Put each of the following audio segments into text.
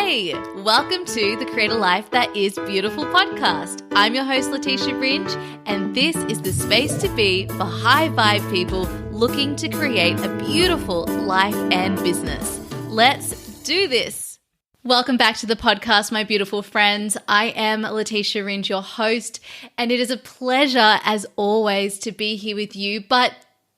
Hey, welcome to the Create a Life That Is Beautiful podcast. I'm your host, Leticia Ringe, and this is the space to be for high vibe people looking to create a beautiful life and business. Let's do this. Welcome back to the podcast, my beautiful friends. I am Leticia Ringe, your host, and it is a pleasure, as always, to be here with you, but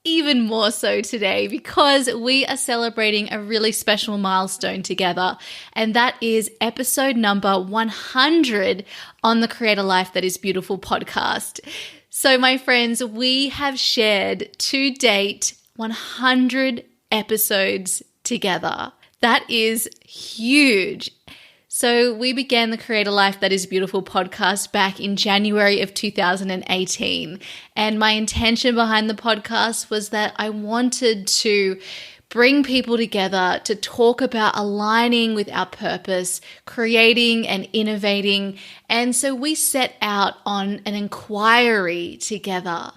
even more so today because we are celebrating a really special milestone together, and that is episode number 100 on the Create a Life That Is Beautiful podcast. So my friends, we have shared to date 100 episodes together. That is huge. So we began the Create a Life That Is Beautiful podcast back in January of 2018. And my intention behind the podcast was that I wanted to bring people together to talk about aligning with our purpose, creating and innovating. And so we set out on an inquiry together.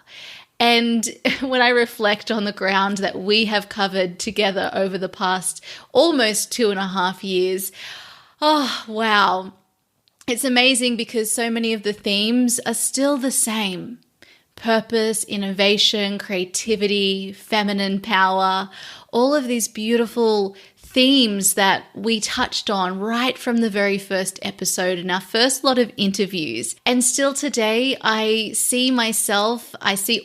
And when I reflect on the ground that we have covered together over the past almost 2.5 years, oh, wow. It's amazing because so many of the themes are still the same. Purpose, innovation, creativity, feminine power, all of these beautiful themes that we touched on right from the very first episode in our first lot of interviews. And still today, I see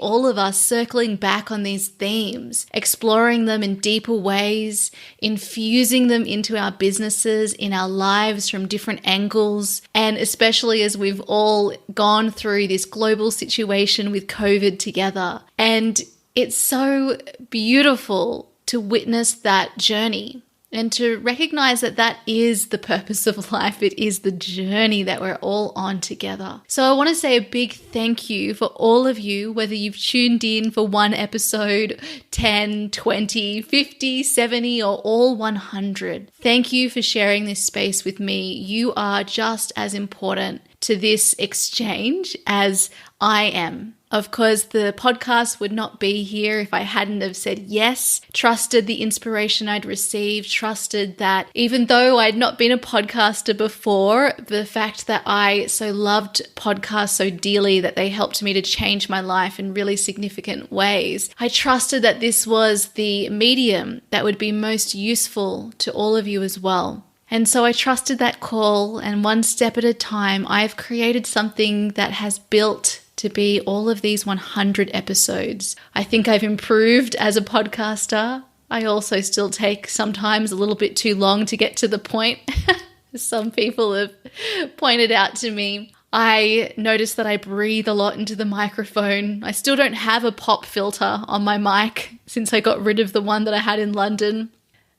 all of us circling back on these themes, exploring them in deeper ways, infusing them into our businesses, in our lives from different angles. And especially as we've all gone through this global situation with COVID together. And it's so beautiful to witness that journey. And to recognize that that is the purpose of life. It is the journey that we're all on together. So I want to say a big thank you for all of you, whether you've tuned in for one episode, 10, 20, 50, 70, or all 100. Thank you for sharing this space with me. You are just as important to this exchange as I am. Of course, the podcast would not be here if I hadn't have said yes, trusted the inspiration I'd received, trusted that even though I'd not been a podcaster before, the fact that I so loved podcasts so dearly that they helped me to change my life in really significant ways, I trusted that this was the medium that would be most useful to all of you as well. And so I trusted that call, and one step at a time, I've created something that has built to be all of these 100 episodes. I think I've improved as a podcaster. I also still take sometimes a little bit too long to get to the point. Some people have pointed out to me. I notice that I breathe a lot into the microphone. I still don't have a pop filter on my mic since I got rid of the one that I had in London.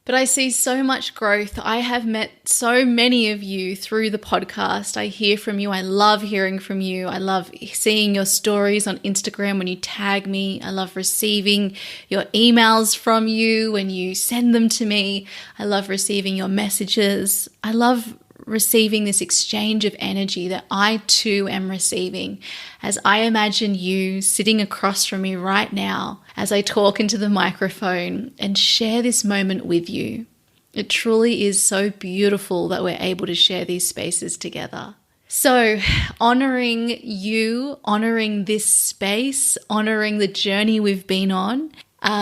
But I see so much growth. I have met so many of you through the podcast. I hear from you. I love hearing from you. I love seeing your stories on Instagram when you tag me. I love receiving your emails from you when you send them to me. I love receiving your messages. I love receiving this exchange of energy that I too am receiving as I imagine you sitting across from me right now as I talk into the microphone and share this moment with you. It truly is so beautiful that we're able to share these spaces together. So honoring you, honoring this space, honoring the journey we've been on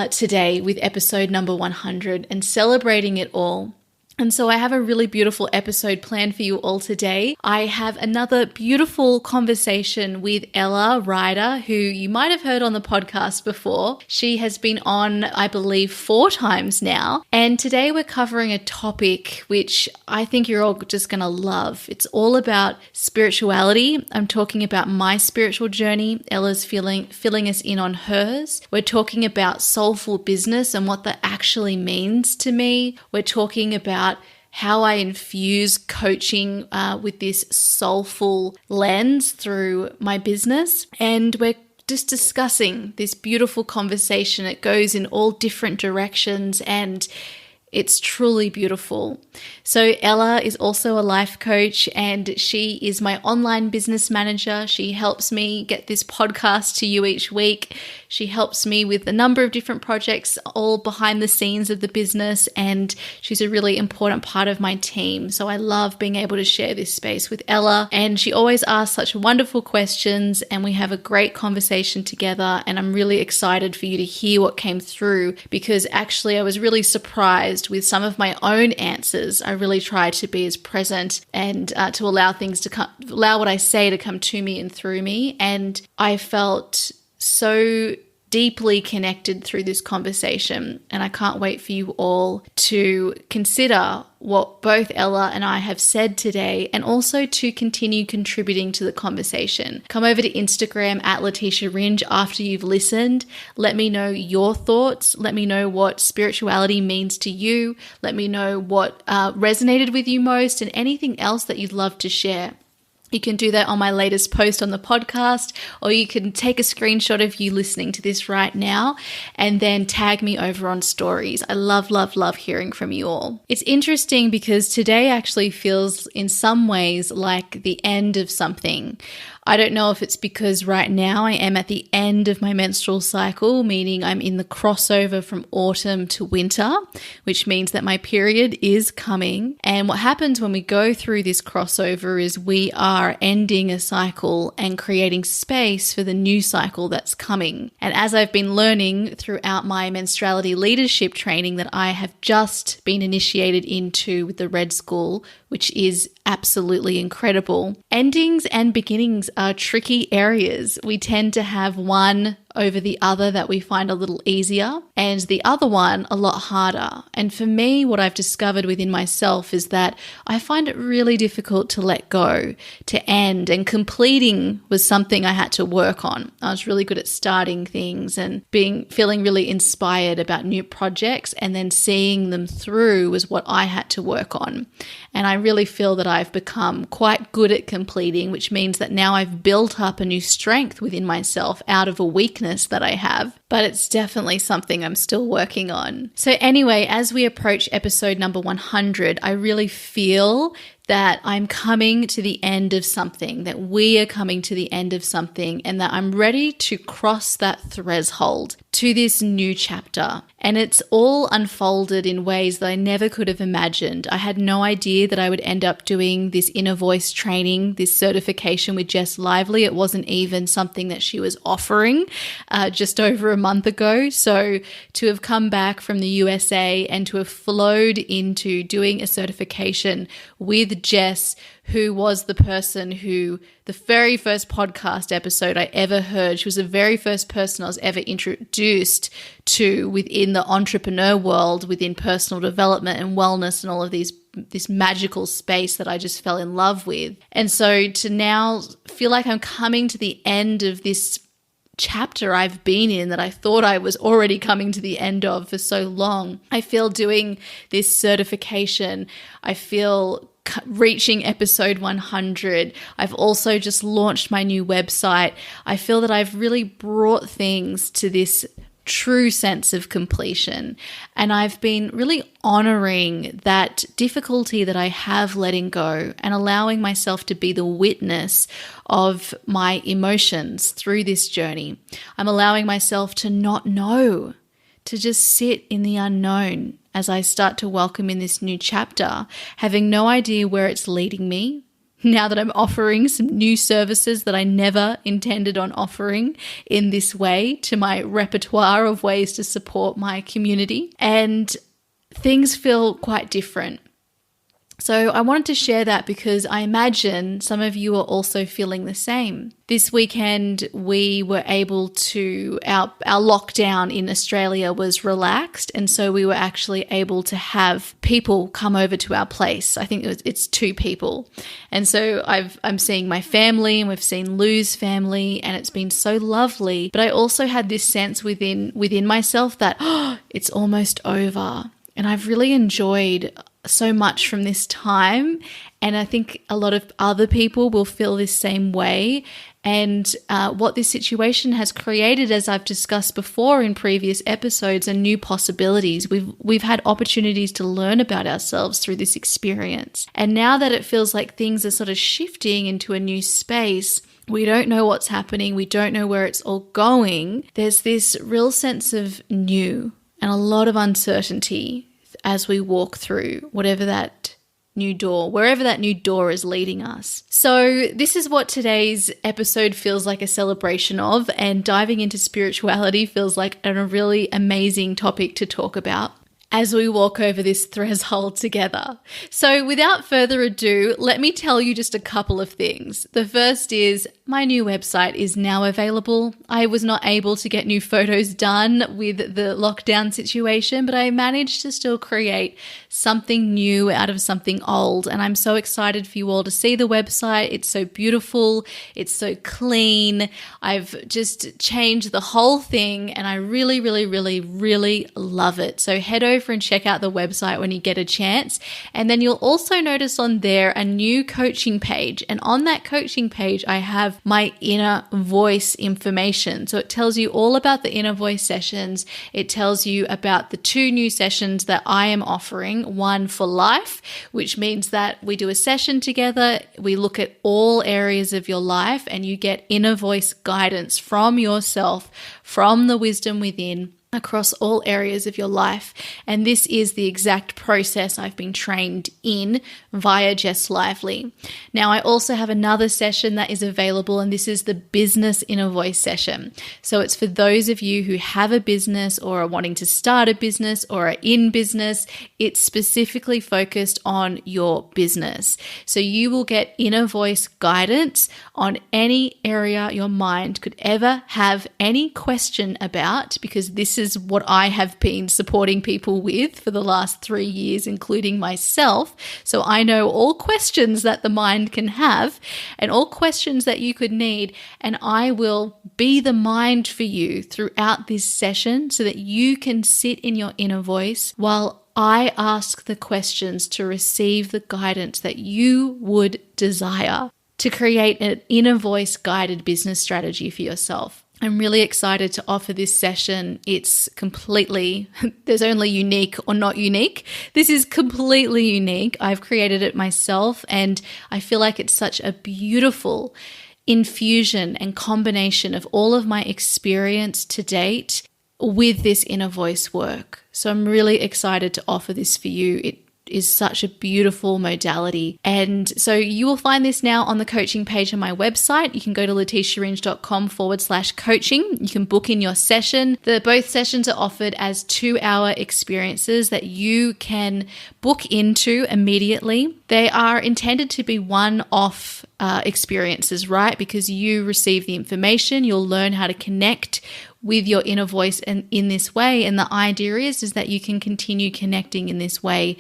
today with episode number 100 and celebrating it all. And so I have a really beautiful episode planned for you all today. I have another beautiful conversation with Ella Ryder, who you might have heard on the podcast before. She has been on, I believe, 4 times now. And today we're covering a topic which I think you're all just going to love. It's all about spirituality. I'm talking about my spiritual journey. Ella's filling us in on hers. We're talking about soulful business and what that actually means to me. We're talking about how I infuse coaching with this soulful lens through my business. And we're just discussing this beautiful conversation. It goes in all different directions, and It's truly beautiful. So Ella is also a life coach, and she is my online business manager. She helps me get this podcast to you each week. She helps me with a number of different projects, all behind the scenes of the business, and she's a really important part of my team. So I love being able to share this space with Ella, and she always asks such wonderful questions, and we have a great conversation together, and I'm really excited for you to hear what came through, because actually I was really surprised with some of my own answers. I really try to be as present and to allow things to come, allow what I say to come to me and through me. And I felt so deeply connected through this conversation. And I can't wait for you all to consider what both Ella and I have said today, and also to continue contributing to the conversation. Come over to Instagram at Leticia Ringe after you've listened. Let me know your thoughts. Let me know what spirituality means to you. Let me know what resonated with you most, and anything else that you'd love to share. You can do that on my latest post on the podcast, or you can take a screenshot of you listening to this right now and then tag me over on stories. I love, love, love hearing from you all. It's interesting because today actually feels in some ways like the end of something. I don't know if it's because right now I am at the end of my menstrual cycle, meaning I'm in the crossover from autumn to winter, which means that my period is coming. And what happens when we go through this crossover is we are ending a cycle and creating space for the new cycle that's coming. And as I've been learning throughout my menstruality leadership training that I have just been initiated into with the Red School, which is absolutely incredible. Endings and beginnings are tricky areas. We tend to have one over the other that we find a little easier, and the other one a lot harder. And for me, what I've discovered within myself is that I find it really difficult to let go, to end, and completing was something I had to work on. I was really good at starting things and feeling really inspired about new projects, and then seeing them through was what I had to work on. And I really feel that I've become quite good at completing, which means that now I've built up a new strength within myself out of a weakness that I have, but it's definitely something I'm still working on. So anyway, as we approach episode number 100, I really feel that I'm coming to the end of something, that we are coming to the end of something, and that I'm ready to cross that threshold to this new chapter. And it's all unfolded in ways that I never could have imagined. I had no idea that I would end up doing this inner voice training, this certification with Jess Lively. It wasn't even something that she was offering just over a month ago. So to have come back from the USA and to have flowed into doing a certification with Jess, who was the person who, the very first podcast episode I ever heard, she was the very first person I was ever introduced to within the entrepreneur world, within personal development and wellness and all of this magical space that I just fell in love with. And so to now feel like I'm coming to the end of this chapter I've been in that I thought I was already coming to the end of for so long. I feel doing this certification, I feel reaching episode 100. I've also just launched my new website. I feel that I've really brought things to this true sense of completion. And I've been really honoring that difficulty that I have letting go and allowing myself to be the witness of my emotions through this journey. I'm allowing myself to not know, to just sit in the unknown as I start to welcome in this new chapter, having no idea where it's leading me. Now that I'm offering some new services that I never intended on offering in this way to my repertoire of ways to support my community, and things feel quite different. So I wanted to share that because I imagine some of you are also feeling the same. This weekend, we were able to, our lockdown in Australia was relaxed, and so we were actually able to have people come over to our place. I think it's 2 people. And so I'm seeing my family, and we've seen Lou's family, and it's been so lovely. But I also had this sense within myself that, it's almost over. And I've really enjoyed so much from this time, and I think a lot of other people will feel this same way. And what this situation has created, as I've discussed before in previous episodes, are new possibilities. We've had opportunities to learn about ourselves through this experience. And now that it feels like things are sort of shifting into a new space, we don't know what's happening. We don't know where it's all going. There's this real sense of new and a lot of uncertainty as we walk through whatever that new door, wherever that new door is leading us. So this is what today's episode feels like a celebration of, and diving into spirituality feels like a really amazing topic to talk about as we walk over this threshold together. So without further ado, let me tell you just a couple of things. The first is my new website is now available. I was not able to get new photos done with the lockdown situation, but I managed to still create something new out of something old. And I'm so excited for you all to see the website. It's so beautiful. It's so clean. I've just changed the whole thing and I really, really, really, really love it. So head over and check out the website when you get a chance. And then you'll also notice on there a new coaching page. And on that coaching page, I have my inner voice information. So it tells you all about the inner voice sessions. It tells you about the 2 new sessions that I am offering, one for life, which means that we do a session together. We look at all areas of your life and you get inner voice guidance from yourself, from the wisdom within, across all areas of your life. And this is the exact process I've been trained in via Jess Lively. Now, I also have another session that is available, and this is the business inner voice session. So it's for those of you who have a business or are wanting to start a business or are in business. It's specifically focused on your business. So you will get inner voice guidance on any area your mind could ever have any question about, because this is what I have been supporting people with for the last 3 years, including myself. So I know all questions that the mind can have and all questions that you could need. And I will be the mind for you throughout this session so that you can sit in your inner voice while I ask the questions to receive the guidance that you would desire to create an inner voice guided business strategy for yourself. I'm really excited to offer this session. It's completely, there's only unique or not unique. This is completely unique. I've created it myself and I feel like it's such a beautiful infusion and combination of all of my experience to date with this inner voice work. So I'm really excited to offer this for you. It is such a beautiful modality. And so you will find this now on the coaching page on my website. You can go to leticiaringe.com/coaching. You can book in your session. Both sessions are offered as 2-hour experiences that you can book into immediately. They are intended to be one-off experiences, right? Because you receive the information, you'll learn how to connect with your inner voice and in this way. And the idea is that you can continue connecting in this way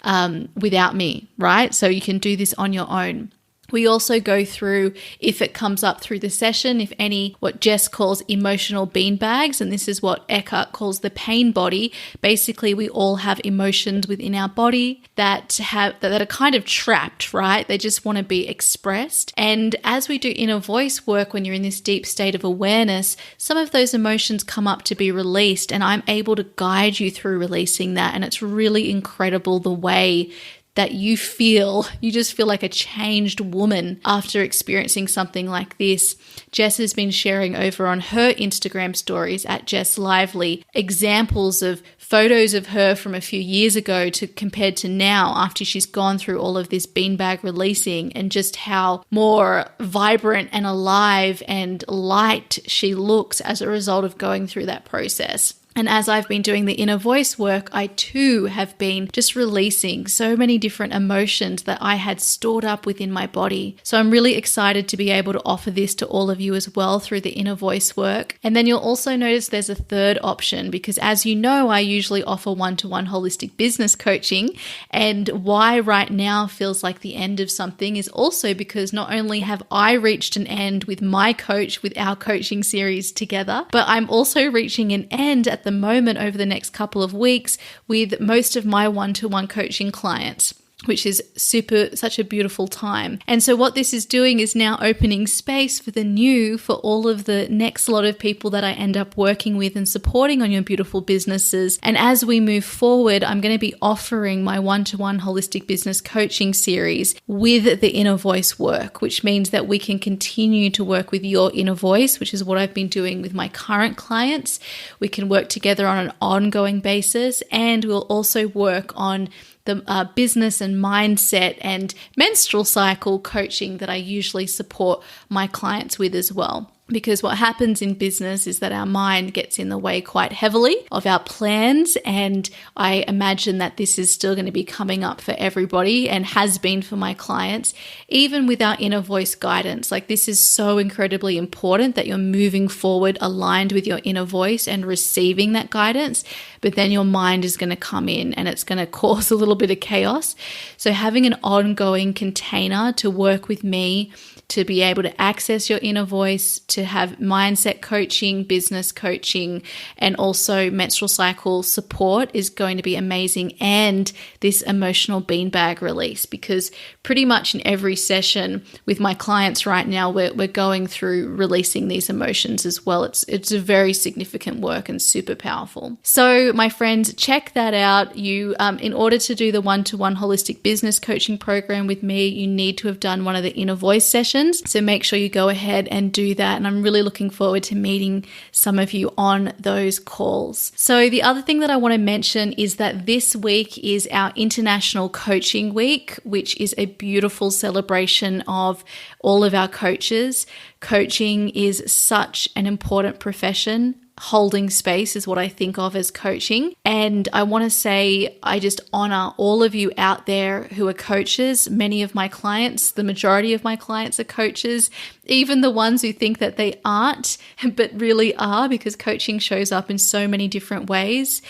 without me, right? So you can do this on your own. We also go through, if it comes up through the session, if any, what Jess calls emotional beanbags, and this is what Eckhart calls the pain body. Basically, we all have emotions within our body that are kind of trapped, right? They just want to be expressed. And as we do inner voice work, when you're in this deep state of awareness, some of those emotions come up to be released, and I'm able to guide you through releasing that. And it's really incredible the way that you just feel like a changed woman after experiencing something like this. Jess has been sharing over on her Instagram stories at Jess Lively examples of photos of her from a few years ago compared to now after she's gone through all of this beanbag releasing, and just how more vibrant and alive and light she looks as a result of going through that process. And as I've been doing the inner voice work, I too have been just releasing so many different emotions that I had stored up within my body. So I'm really excited to be able to offer this to all of you as well through the inner voice work. And then you'll also notice there's a third option, because as you know, I usually offer one-to-one holistic business coaching. And why right now feels like the end of something is also because not only have I reached an end with my coach, with our coaching series together, but I'm also reaching an end at the moment over the next couple of weeks with most of my one-to-one coaching clients. which is such a beautiful time. And so what this is doing is now opening space for all of the next lot of people that I end up working with and supporting on your beautiful businesses. And as we move forward, I'm going to be offering my one-to-one holistic business coaching series with the inner voice work, which means that we can continue to work with your inner voice, which is what I've been doing with my current clients. We can work together on an ongoing basis, and we'll also work on the business and mindset and menstrual cycle coaching that I usually support my clients with as well. Because what happens in business is that our mind gets in the way quite heavily of our plans. And I imagine that this is still going to be coming up for everybody and has been for my clients, even with our inner voice guidance. Like, this is so incredibly important that you're moving forward aligned with your inner voice and receiving that guidance. But then your mind is going to come in and it's going to cause a little bit of chaos. So having an ongoing container to work with me, to be able to access your inner voice, to have mindset coaching, business coaching, and also menstrual cycle support is going to be amazing. And this emotional beanbag release, because pretty much in every session with my clients right now, we're going through releasing these emotions as well. It's a very significant work and super powerful. So my friends, check that out. You, in order to do the one-to-one holistic business coaching program with me, you need to have done one of the inner voice sessions. So make sure you go ahead and do that. And I'm really looking forward to meeting some of you on those calls. So the other thing that I want to mention is that this week is our International Coaching Week, which is a beautiful celebration of all of our coaches. Coaching is such an important profession. Holding space is what I think of as coaching. And I want to say I just honor all of you out there who are coaches. Many of my clients, the majority of my clients are coaches, even the ones who think that they aren't, but really are, because coaching shows up in so many different ways.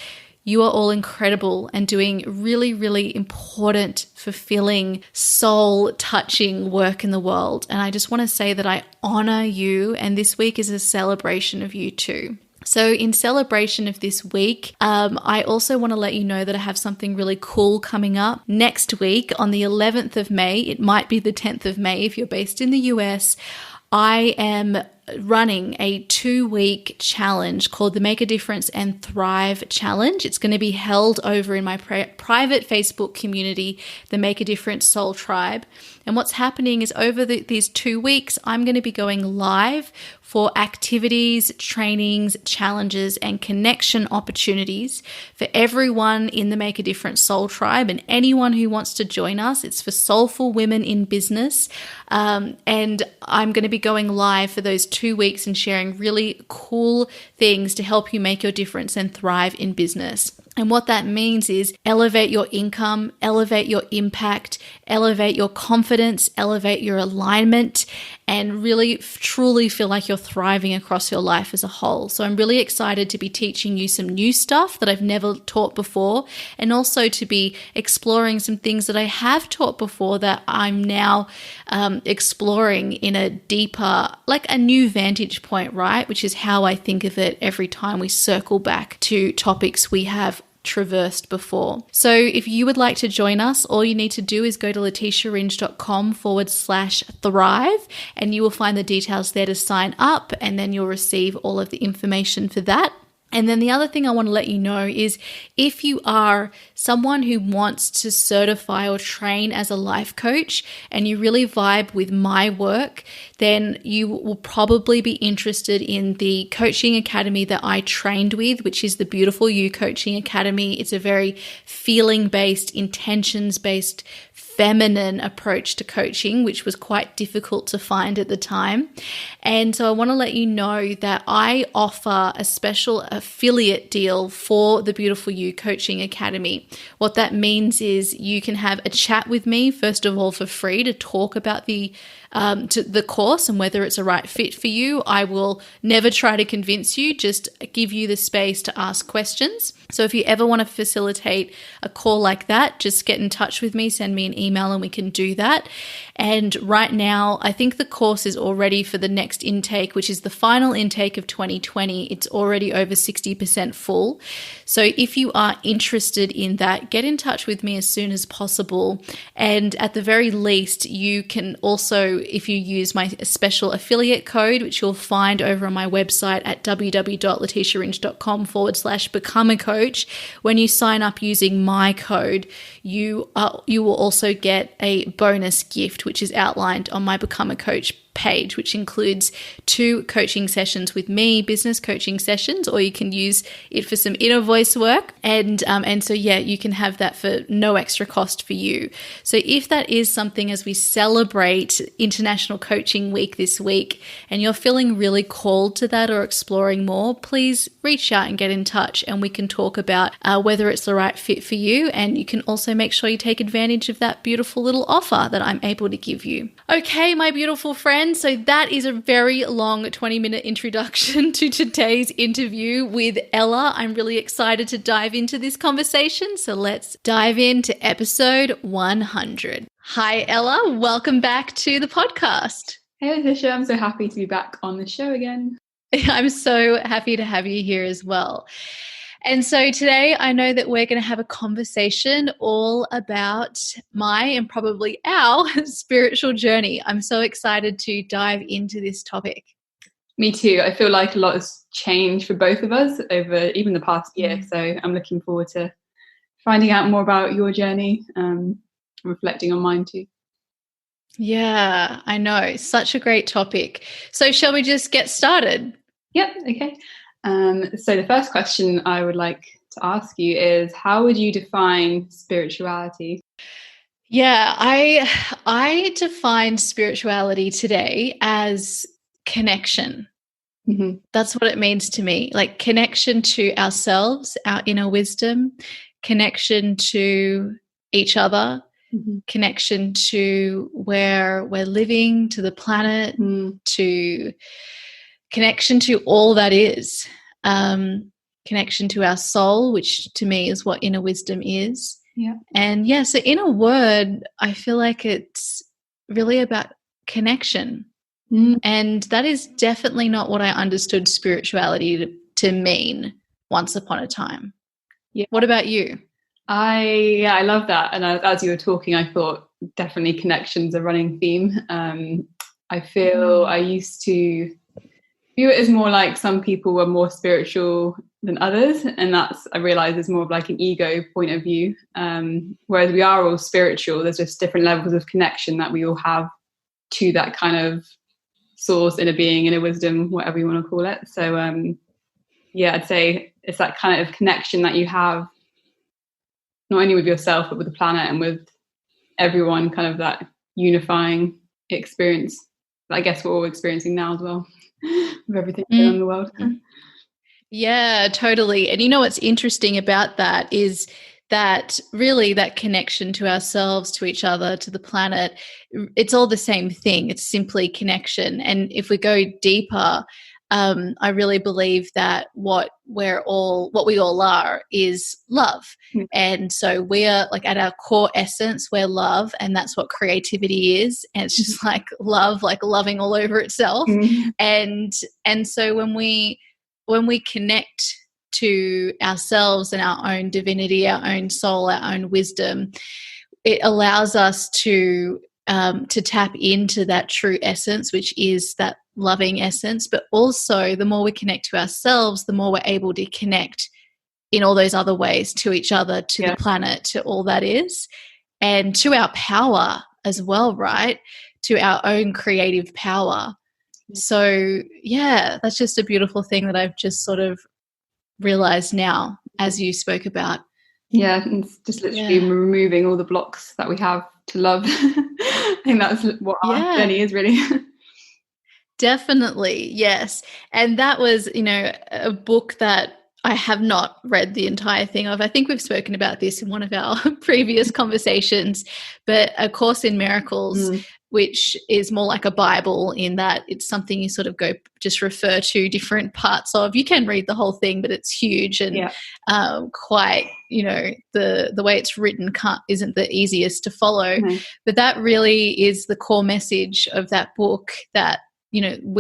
You are all incredible and doing really, really important, fulfilling, soul-touching work in the world. And I just want to say that I honor you, and this week is a celebration of you too. So in celebration of this week, I also want to let you know that I have something really cool coming up next week on the 11th of May. It might be the 10th of May if you're based in the US. I am running a 2-week challenge called the Make a Difference and Thrive Challenge. It's going to be held over in my private Facebook community, the Make a Difference Soul Tribe. And what's happening is over these 2 weeks, I'm going to be going live for activities, trainings, challenges, and connection opportunities for everyone in the Make a Difference Soul Tribe and anyone who wants to join us. It's for soulful women in business. And I'm going to be going live for those 2 weeks and sharing really cool things to help you make your difference and thrive in business. And what that means is elevate your income, elevate your impact, elevate your confidence, elevate your alignment, and really truly feel like you're thriving across your life as a whole. So I'm really excited to be teaching you some new stuff that I've never taught before, and also to be exploring some things that I have taught before that I'm now exploring in a deeper, like a new vantage point, right? Which is how I think of it every time we circle back to topics we have traversed before. So if you would like to join us, all you need to do is go to leticiaringe.com/thrive, and you will find the details there to sign up, and then you'll receive all of the information for that. And then the other thing I want to let you know is if you are someone who wants to certify or train as a life coach and you really vibe with my work, then you will probably be interested in the coaching academy that I trained with, which is the Beautiful You Coaching Academy. It's a very feeling-based, intentions-based, feminine approach to coaching, which was quite difficult to find at the time. And so I want to let you know that I offer a special affiliate deal for the Beautiful You Coaching Academy. What that means is you can have a chat with me, first of all, for free to talk about the course and whether it's a right fit for you. I will never try to convince you, just give you the space to ask questions. So if you ever want to facilitate a call like that, just get in touch with me, send me an email and we can do that. And right now, I think the course is already for the next intake, which is the final intake of 2020. It's already over 60% full. So if you are interested in that, get in touch with me as soon as possible. And at the very least, you can also, if you use my special affiliate code, which you'll find over on my website at www.leticiaringe.com/become a coach, when you sign up using my code, you will also get a bonus gift, which is outlined on my Become a Coach page, which includes 2 coaching sessions with me, business coaching sessions, or you can use it for some inner voice work. And so you can have that for no extra cost for you. So if that is something, as we celebrate International Coaching Week this week, and you're feeling really called to that or exploring more, please reach out and get in touch, and we can talk about whether it's the right fit for you. And you can also make sure you take advantage of that beautiful little offer that I'm able to give you. Okay, my beautiful friends. So that is a very long 20-minute introduction to today's interview with Ella. I'm really excited to dive into this conversation. So let's dive into episode 100. Hi, Ella. Welcome back to the podcast. Hey, Leticia. I'm so happy to be back on the show again. I'm so happy to have you here as well. And so today I know that we're going to have a conversation all about my and probably our spiritual journey. I'm so excited to dive into this topic. Me too. I feel like a lot has changed for both of us over even the past year. So I'm looking forward to finding out more about your journey, reflecting on mine too. Yeah, I know. Such a great topic. So shall we just get started? Yep. Okay. So the first question I would like to ask you is, how would you define spirituality? Yeah, I define spirituality today as connection. Mm-hmm. That's what it means to me. Like connection to ourselves, our inner wisdom, connection to each other, connection to where we're living, to the planet, to connection to all that is, connection to our soul, which to me is what inner wisdom is. Yeah. And so in a word, I feel like it's really about connection. And that is definitely not what I understood spirituality to mean once upon a time. Yeah. What about you? I love that. And as you were talking, I thought definitely connection's a running theme. I feel I used to view it as more like some people were more spiritual than others, and that's, I realize, is more of like an ego point of view, whereas we are all spiritual. There's just different levels of connection that we all have to that kind of source, inner being, inner wisdom, whatever you want to call it. So I'd say it's that kind of connection that you have not only with yourself but with the planet and with everyone, kind of that unifying experience that I guess we're all experiencing now as well. With everything going on in the world. Yeah, totally. And you know what's interesting about that is that really that connection to ourselves, to each other, to the planet, it's all the same thing. It's simply connection. And if we go deeper, I really believe that what we all are is love. And so we're like at our core essence, we're love, and that's what creativity is. And it's just like love, like loving all over itself. And so when we connect to ourselves and our own divinity, our own soul, our own wisdom, it allows us to tap into that true essence, which is that loving essence. But also the more we connect to ourselves, the more we're able to connect in all those other ways to each other, to the planet, to all that is, and to our power as well, right? To our own creative power. So that's just a beautiful thing that I've just sort of realized now as you spoke about. Yeah, it's just literally removing all the blocks that we have to love. I think that's what our journey is really. Definitely, yes. And that was, a book that I have not read the entire thing of. I think we've spoken about this in one of our previous conversations, but A Course in Miracles, which is more like a Bible in that it's something you sort of go just refer to different parts of. You can read the whole thing, but it's huge and quite, the way it's written isn't the easiest to follow. Mm-hmm. But that really is the core message of that book, that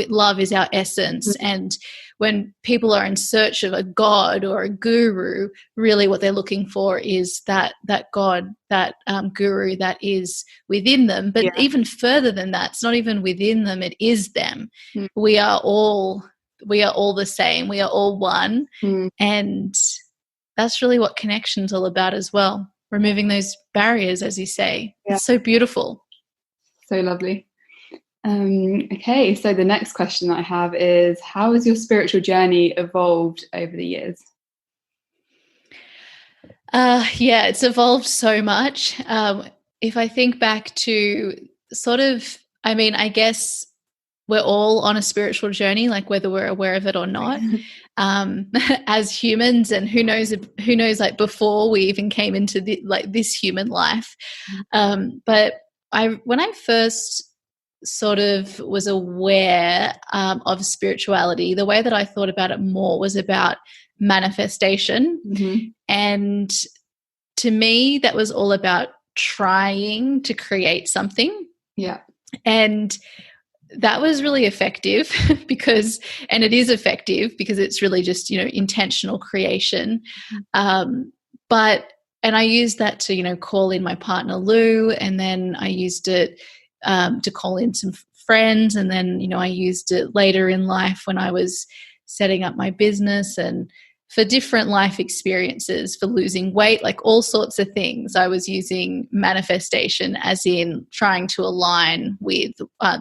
love is our essence. Mm-hmm. And when people are in search of a God or a guru, really what they're looking for is that God, that guru that is within them. But even further than that, it's not even within them, it is them. Mm. We are all the same. We are all one. Mm. And that's really what connection's all about as well. Removing those barriers, as you say. Yeah. It's so beautiful. So lovely. Okay, so the next question that I have is, how has your spiritual journey evolved over the years? It's evolved so much. If I think back to I guess we're all on a spiritual journey, like whether we're aware of it or not, as humans, and who knows, like before we even came into this human life. But when I first sort of was aware of spirituality, the way that I thought about it more was about manifestation. Mm-hmm. And to me, that was all about trying to create something. Yeah. And that was really effective because it's really just, intentional creation. Mm-hmm. And I used that to, call in my partner Lou, and then I used it to call in some friends. And then, I used it later in life when I was setting up my business and for different life experiences, for losing weight, like all sorts of things. I was using manifestation as in trying to align with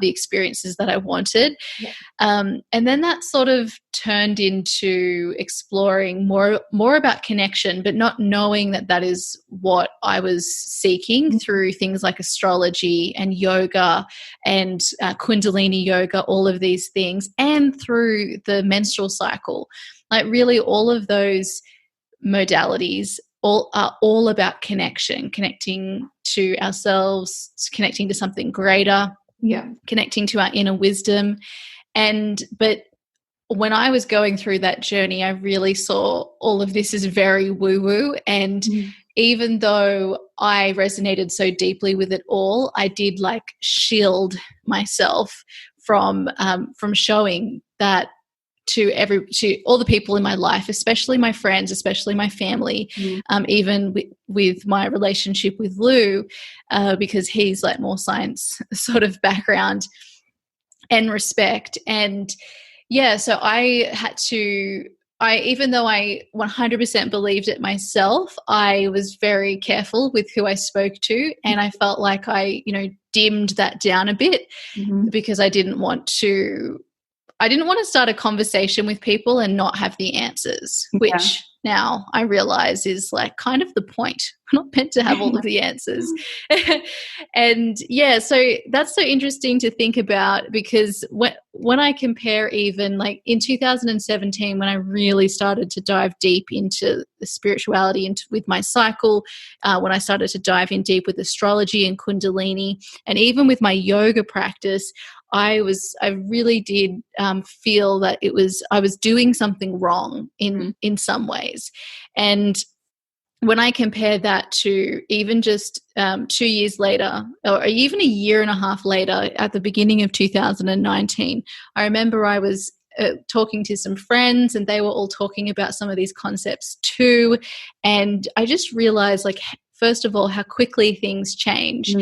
the experiences that I wanted. Yeah. And then that sort of turned into exploring more about connection, but not knowing that is what I was seeking. Mm-hmm. Through things like astrology and yoga and Kundalini yoga, all of these things, and through the menstrual cycle. Like really all of those modalities are all about connecting to ourselves, connecting to something greater, connecting to our inner wisdom. But when I was going through that journey, I really saw all of this as very woo-woo. And even though I resonated so deeply with it all, I did shield myself from showing that to all the people in my life, especially my friends, especially my family, even with my relationship with Lou, because he's more science sort of background and respect. And so I had to, even though I 100% believed it myself, I was very careful with who I spoke to, and I felt like I, dimmed that down a bit because I didn't want to start a conversation with people and not have the answers, which now I realize is kind of the point. I'm not meant to have all of the answers. And so that's so interesting to think about, because when I compare even in 2017, when I really started to dive deep into the spirituality with my cycle, when I started to dive in deep with astrology and Kundalini, and even with my yoga practice, I really did feel that I was doing something wrong in some ways. And when I compare that to even just 2 years later, or even a year and a half later, at the beginning of 2019, I remember I was talking to some friends, and they were all talking about some of these concepts too. And I just realized, first of all, how quickly things change.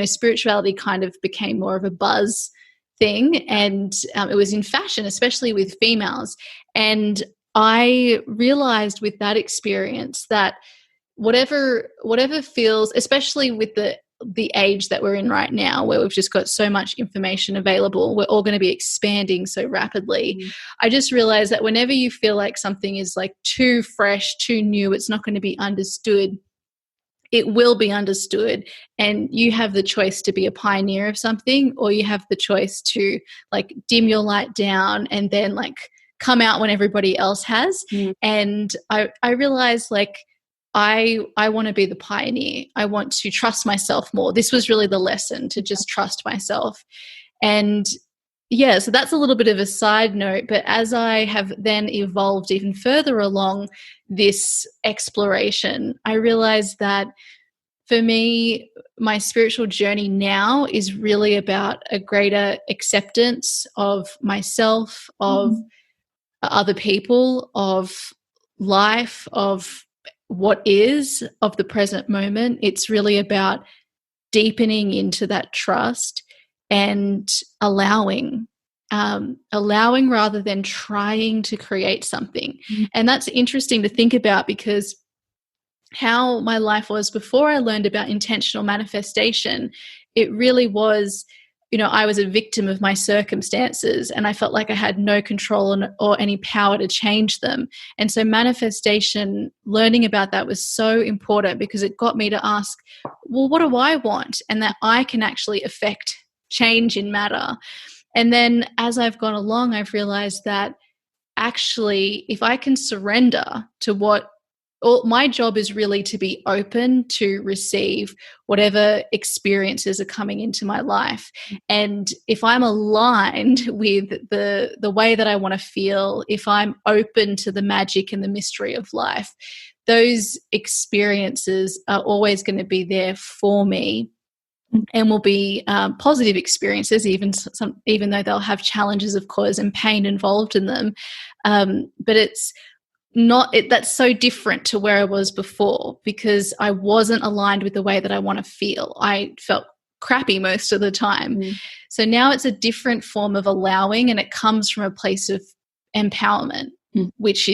Spirituality kind of became more of a buzz thing, and it was in fashion, especially with females. And I realized with that experience that whatever feels, especially with the age that we're in right now, where we've just got so much information available, we're all going to be expanding so rapidly. I just realized that whenever you feel like something is too fresh, too new, it's not going to be understood. It will be understood, and you have the choice to be a pioneer of something, or you have the choice to dim your light down and then come out when everybody else has. And I realized I want to be the pioneer. I want to trust myself more. This was really the lesson, to just trust myself. And yeah, so that's a little bit of a side note. But as I have then evolved even further along this exploration, I realized that for me, my spiritual journey now is really about a greater acceptance of myself, of other people, of life, of what is, of the present moment. It's really about deepening into that trust and allowing rather than trying to create something. And that's interesting to think about, because how my life was before I learned about intentional manifestation, it really was, I was a victim of my circumstances, and I felt like I had no control or any power to change them. And so manifestation, learning about that was so important, because it got me to ask, well, what do I want? And that I can actually affect change in matter. And then as I've gone along, I've realized that actually, if I can surrender to my job is really to be open to receive whatever experiences are coming into my life. And if I'm aligned with the way that I want to feel, if I'm open to the magic and the mystery of life, those experiences are always going to be there for me, and will be positive experiences, even though they'll have challenges, of course, and pain involved in them. But it's that's so different to where I was before, because I wasn't aligned with the way that I want to feel. I felt crappy most of the time. So now it's a different form of allowing, and it comes from a place of empowerment, which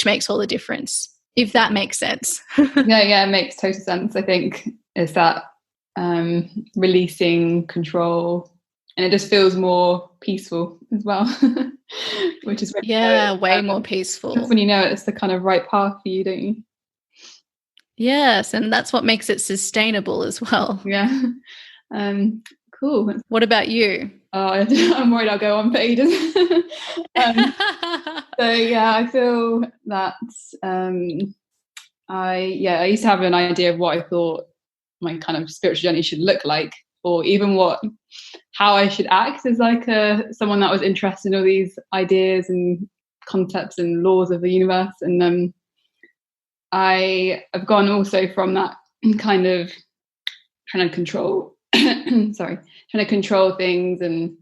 makes all the difference, if that makes sense. Yeah, it makes total sense. I think it's that releasing control, and it just feels more peaceful as well. Which is way more peaceful. That's when you know it's the kind of right path for you, don't you? Yes, and that's what makes it sustainable as well. Yeah. Cool. What about you? I'm worried I'll go on for ages. So yeah, I feel that I used to have an idea of what I thought my kind of spiritual journey should look like, or even how I should act as like someone that was interested in all these ideas and concepts and laws of the universe. And I have gone also from that kind of trying to control trying to control things and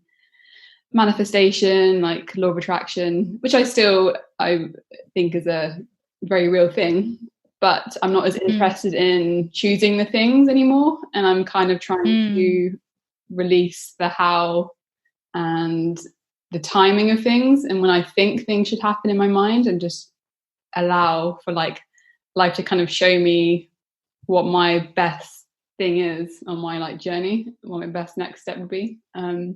manifestation, like law of attraction, which I think is a very real thing, but I'm not as interested in choosing the things anymore. And I'm kind of trying to release the how and the timing of things. And when I think things should happen in my mind, and just allow for like life to kind of show me what my best thing is on my like journey, what my best next step would be. So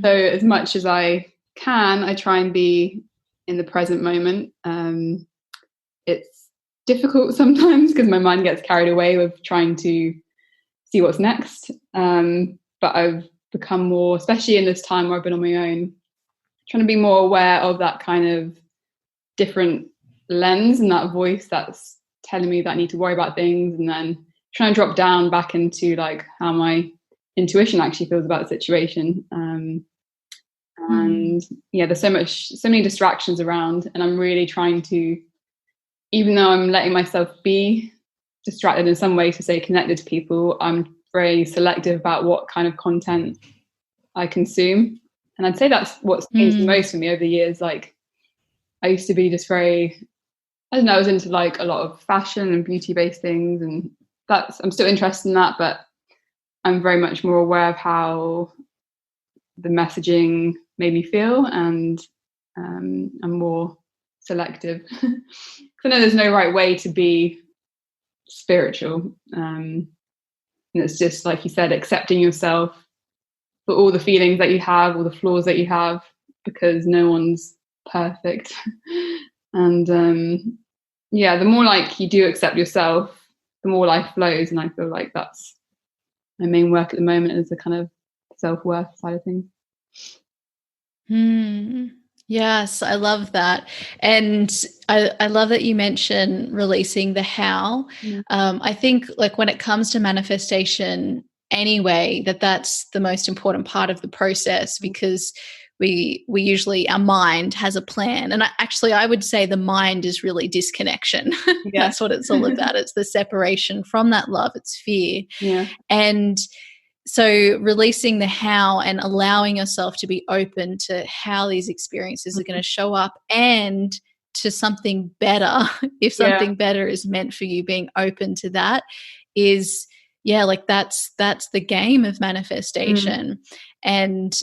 as much as I can, I try and be in the present moment. It's difficult sometimes because my mind gets carried away with trying to see what's next. But I've become more, especially in this time where I've been on my own, trying to be more aware of that kind of different lens and that voice that's telling me that I need to worry about things, and then trying to drop down back into like how my intuition actually feels about the situation. And yeah, there's so many distractions around, and I'm really trying to, even though I'm letting myself be distracted in some way to stay connected to people, I'm very selective about what kind of content I consume. And I'd say that's what's changed the most for me over the years. Like I used to be just very, I don't know, I was into like a lot of fashion and beauty based things, and I'm still interested in that, but I'm very much more aware of how the messaging made me feel, and I'm more selective. Because I know there's no right way to be spiritual. And it's just, like you said, accepting yourself for all the feelings that you have, all the flaws that you have, because no one's perfect. And the more like you do accept yourself, the more life flows. And I feel like that's my main work at the moment, is the kind of self-worth side of things. Yes, I love that. And I love that you mentioned releasing the how. I think like when it comes to manifestation anyway, that's the most important part of the process, because we usually, our mind has a plan. And I would say the mind is really disconnection. Yeah. That's what it's all about. It's the separation from that love, it's fear. Yeah. And so releasing the how and allowing yourself to be open to how these experiences are going to show up, and to something better, if something better is meant for you, being open to that is, like that's the game of manifestation. And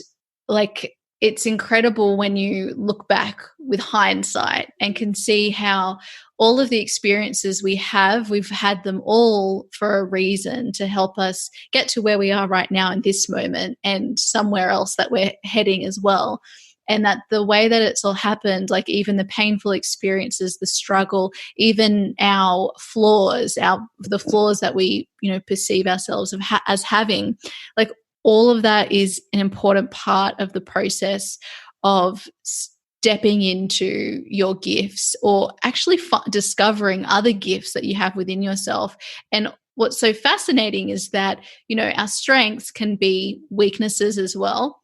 like, it's incredible when you look back with hindsight and can see how all of the experiences we've had them all for a reason, to help us get to where we are right now in this moment, and somewhere else that we're heading as well. And that the way that it's all happened, like even the painful experiences, the struggle, even our flaws, the flaws that we, perceive ourselves as having, like all of that is an important part of the process of stepping into your gifts, or actually discovering other gifts that you have within yourself. And what's so fascinating is that, our strengths can be weaknesses as well.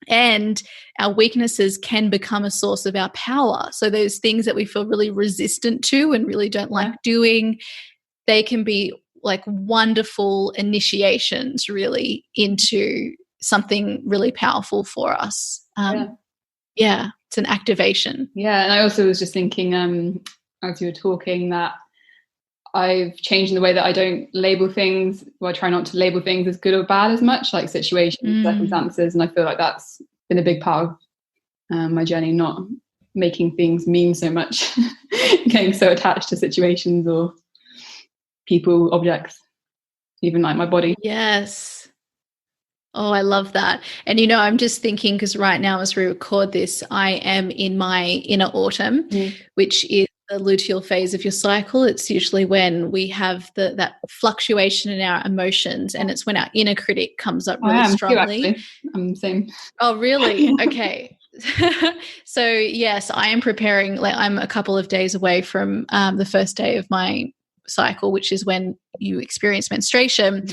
And our weaknesses can become a source of our power. So those things that we feel really resistant to and really don't like doing, they can be like wonderful initiations really into something really powerful for us. It's an activation. Yeah, and I also was just thinking, as you were talking, that I've changed in the way that I don't label things, or I try not to label things as good or bad as much, like situations, circumstances, and I feel like that's been a big part of my journey, not making things mean so much, getting so attached to situations or people, objects, even like my body. Yes. Oh, I love that. And, I'm just thinking, because right now as we record this, I am in my inner autumn, which is the luteal phase of your cycle. It's usually when we have that fluctuation in our emotions, and it's when our inner critic comes up really strongly. Too, I'm the same. Oh, really? Okay. So yes, I am preparing, like I'm a couple of days away from the first day of my cycle, which is when you experience menstruation.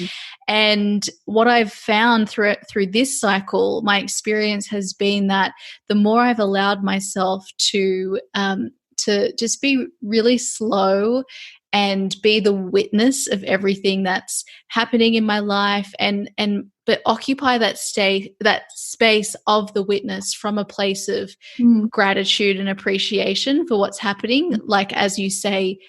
And what I've found through this cycle, my experience has been that the more I've allowed myself to just be really slow and be the witness of everything that's happening in my life, but occupy that space of the witness from a place of gratitude and appreciation for what's happening. Like, as you say,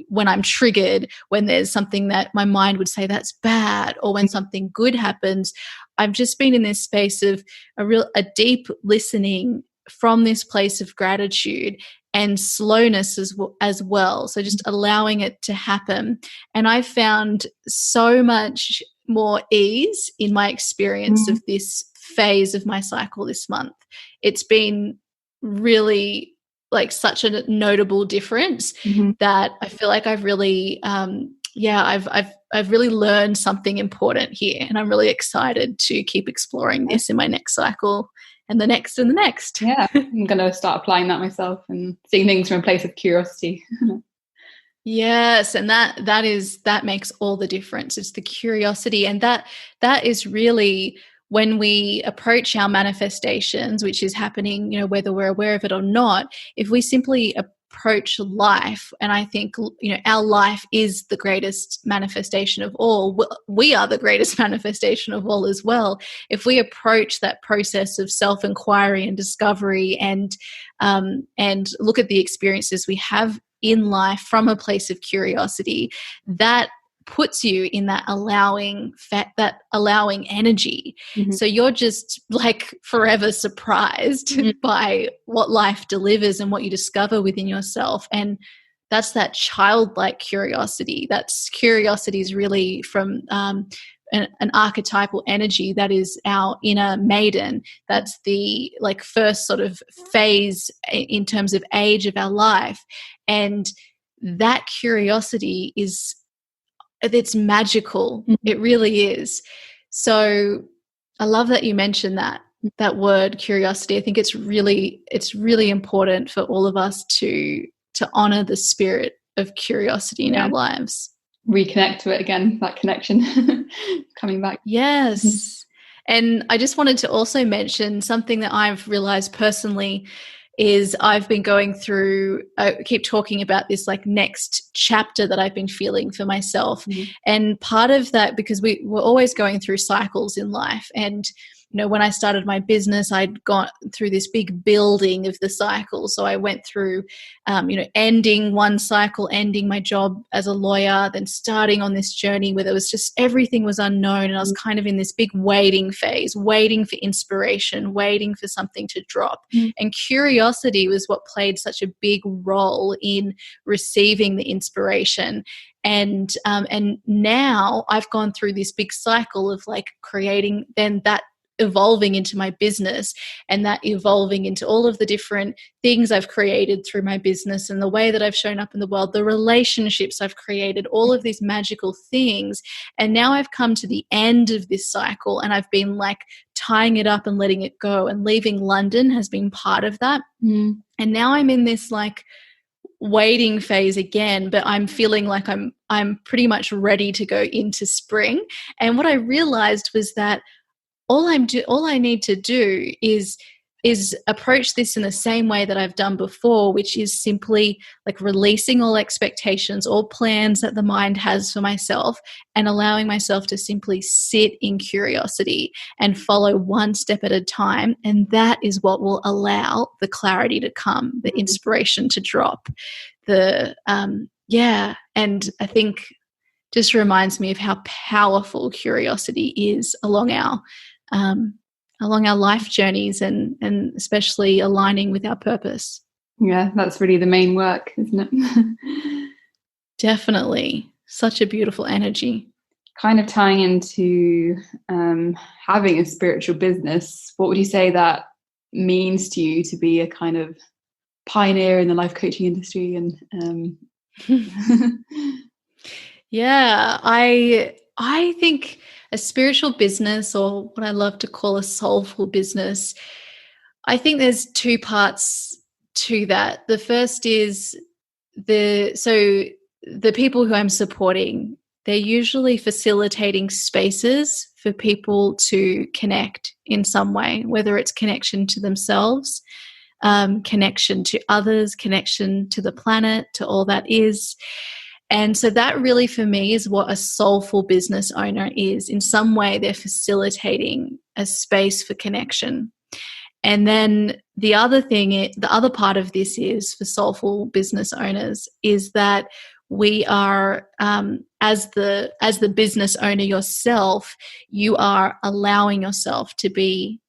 when I'm triggered, when there's something that my mind would say that's bad, or when something good happens, I've just been in this space of a deep listening from this place of gratitude and slowness as well. So just allowing it to happen. And I found so much more ease in my experience of this phase of my cycle this month. It's been really like such a notable difference that I feel like I've really I've really learned something important here, and I'm really excited to keep exploring this in my next cycle and the next and the next. Yeah, I'm going to start applying that myself and seeing things from a place of curiosity. Yes, and that makes all the difference. It's the curiosity, and that is really when we approach our manifestations, which is happening, whether we're aware of it or not. If we simply approach life, and I think, our life is the greatest manifestation of all. We are the greatest manifestation of all as well. If we approach that process of self-inquiry and discovery, and look at the experiences we have in life from a place of curiosity, that puts you in that allowing energy. So you're just like forever surprised by what life delivers and what you discover within yourself. And that's that childlike curiosity. That's curiosity is really from an archetypal energy that is our inner maiden. That's the first sort of phase in terms of age of our life. And that curiosity it's magical. It really is. So I love that you mentioned that. that word curiosity. I think it's really important for all of us to honor the spirit of curiosity in our lives. Reconnect to it again, that connection coming back. Yes. And I just wanted to also mention something that I've realized personally is I've been going through, I keep talking about this like next chapter that I've been feeling for myself. And part of that, because we're always going through cycles in life, and when I started my business, I'd gone through this big building of the cycle. So I went through, ending one cycle, ending my job as a lawyer, then starting on this journey where there was just everything was unknown. And I was kind of in this big waiting phase, waiting for inspiration, waiting for something to drop. And curiosity was what played such a big role in receiving the inspiration. And now I've gone through this big cycle of like creating, then that evolving into my business, and that evolving into all of the different things I've created through my business and the way that I've shown up in the world, the relationships I've created, all of these magical things. And now I've come to the end of this cycle, and I've been like tying it up and letting it go, and leaving London has been part of that. And now I'm in this like waiting phase again, but I'm feeling like I'm pretty much ready to go into spring. And what I realized was that all I need to do is approach this in the same way that I've done before, which is simply like releasing all expectations, all plans that the mind has for myself, and allowing myself to simply sit in curiosity and follow one step at a time. And that is what will allow the clarity to come, the inspiration to drop, and I think just reminds me of how powerful curiosity is along our life journeys, and especially aligning with our purpose. Yeah, that's really the main work, isn't it? Definitely. Such a beautiful energy. Kind of tying into having a spiritual business, what would you say that means to you to be a kind of pioneer in the life coaching industry? And yeah, I think a spiritual business, or what I love to call a soulful business, I think there's two parts to that. The first is the people who I'm supporting, they're usually facilitating spaces for people to connect in some way, whether it's connection to themselves, connection to others, connection to the planet, to all that is. And so that really for me is what a soulful business owner is. In some way, they're facilitating a space for connection. And then the other part of this is for soulful business owners is that we are, as the business owner yourself, you are allowing yourself to be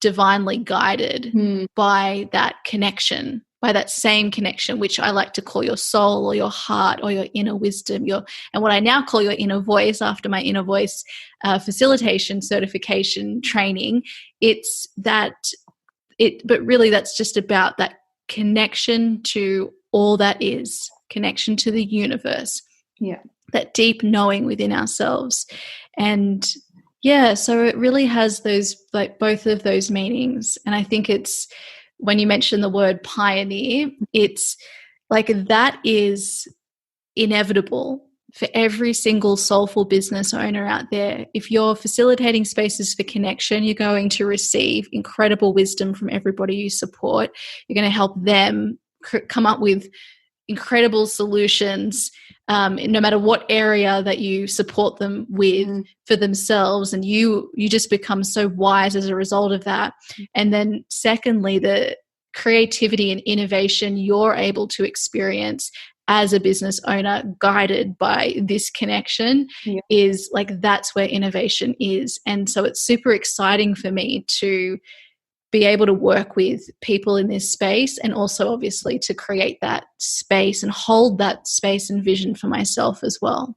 divinely guided by that connection, by that same connection, which I like to call your soul or your heart or your inner wisdom, and what I now call your inner voice after my inner voice facilitation certification training. But really that's just about that connection to all that is, connection to the universe, that deep knowing within ourselves. And so it really has those, like, both of those meanings. And I think it's, when you mention the word pioneer, it's like that is inevitable for every single soulful business owner out there. If you're facilitating spaces for connection, you're going to receive incredible wisdom from everybody you support. You're going to help them come up with incredible solutions, no matter what area that you support them with for themselves, and you just become so wise as a result of that. And then secondly, the creativity and innovation you're able to experience as a business owner guided by this connection is like, that's where innovation is. And so it's super exciting for me to be able to work with people in this space, and also obviously to create that space and hold that space and vision for myself as well.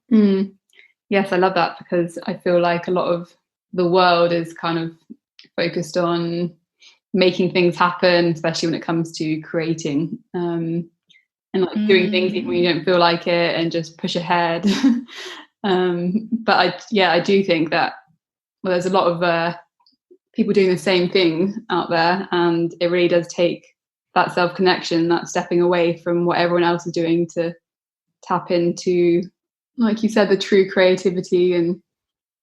Yes, I love that, because I feel like a lot of the world is kind of focused on making things happen, especially when it comes to creating and like doing things even when you don't feel like it, and just push ahead. But I do think that there's a lot of people doing the same thing out there, and it really does take that self-connection, that stepping away from what everyone else is doing to tap into, like you said, the true creativity and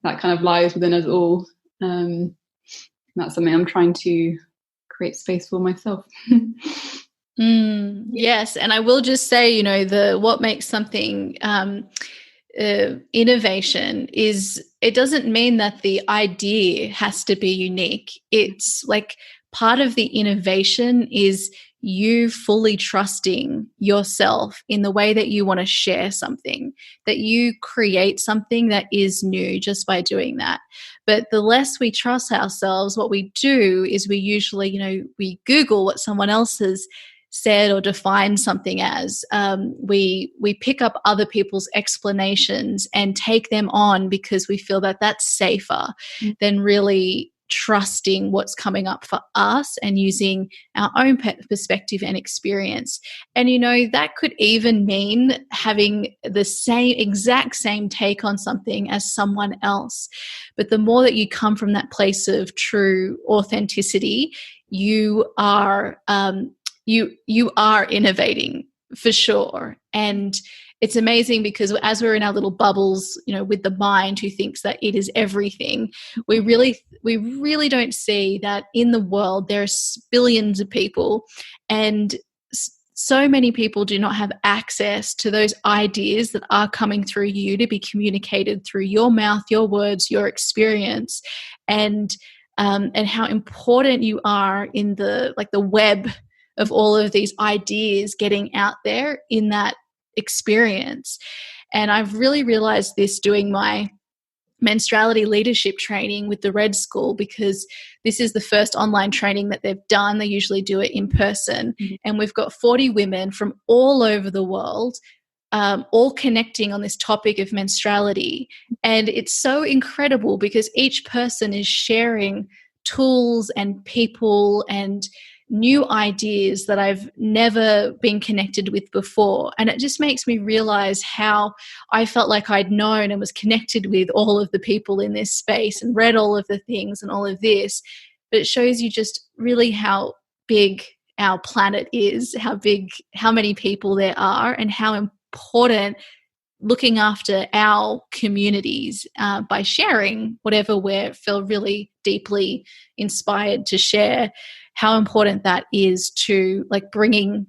that kind of lies within us all. That's something I'm trying to create space for myself. Yes, and I will just say, you know, what makes something innovation is, it doesn't mean that the idea has to be unique. It's like part of the innovation is you fully trusting yourself in the way that you want to share something, that you create something that is new just by doing that. But the less we trust ourselves, what we do is we usually, you know, we Google what someone else has said or defined something as. We pick up other people's explanations and take them on because we feel that that's safer than really trusting what's coming up for us and using our own perspective and experience. And, you know, that could even mean having the exact same take on something as someone else. But the more that you come from that place of true authenticity, you are you are innovating for sure. And it's amazing because as we're in our little bubbles, you know, with the mind who thinks that it is everything, we really don't see that in the world there are billions of people, and so many people do not have access to those ideas that are coming through you to be communicated through your mouth, your words, your experience, and how important you are in the web of all of these ideas getting out there in that experience. And I've really realized this doing my menstruality leadership training with the Red School, because this is the first online training that they've done. They usually do it in person. And we've got 40 women from all over the world, all connecting on this topic of menstruality. And it's so incredible because each person is sharing tools and people and new ideas that I've never been connected with before. And it just makes me realize how I felt like I'd known and was connected with all of the people in this space and read all of the things and all of this. But it shows you just really how big our planet is, how many people there are, and how important looking after our communities by sharing whatever we feel really deeply inspired to share, how important that is to like bringing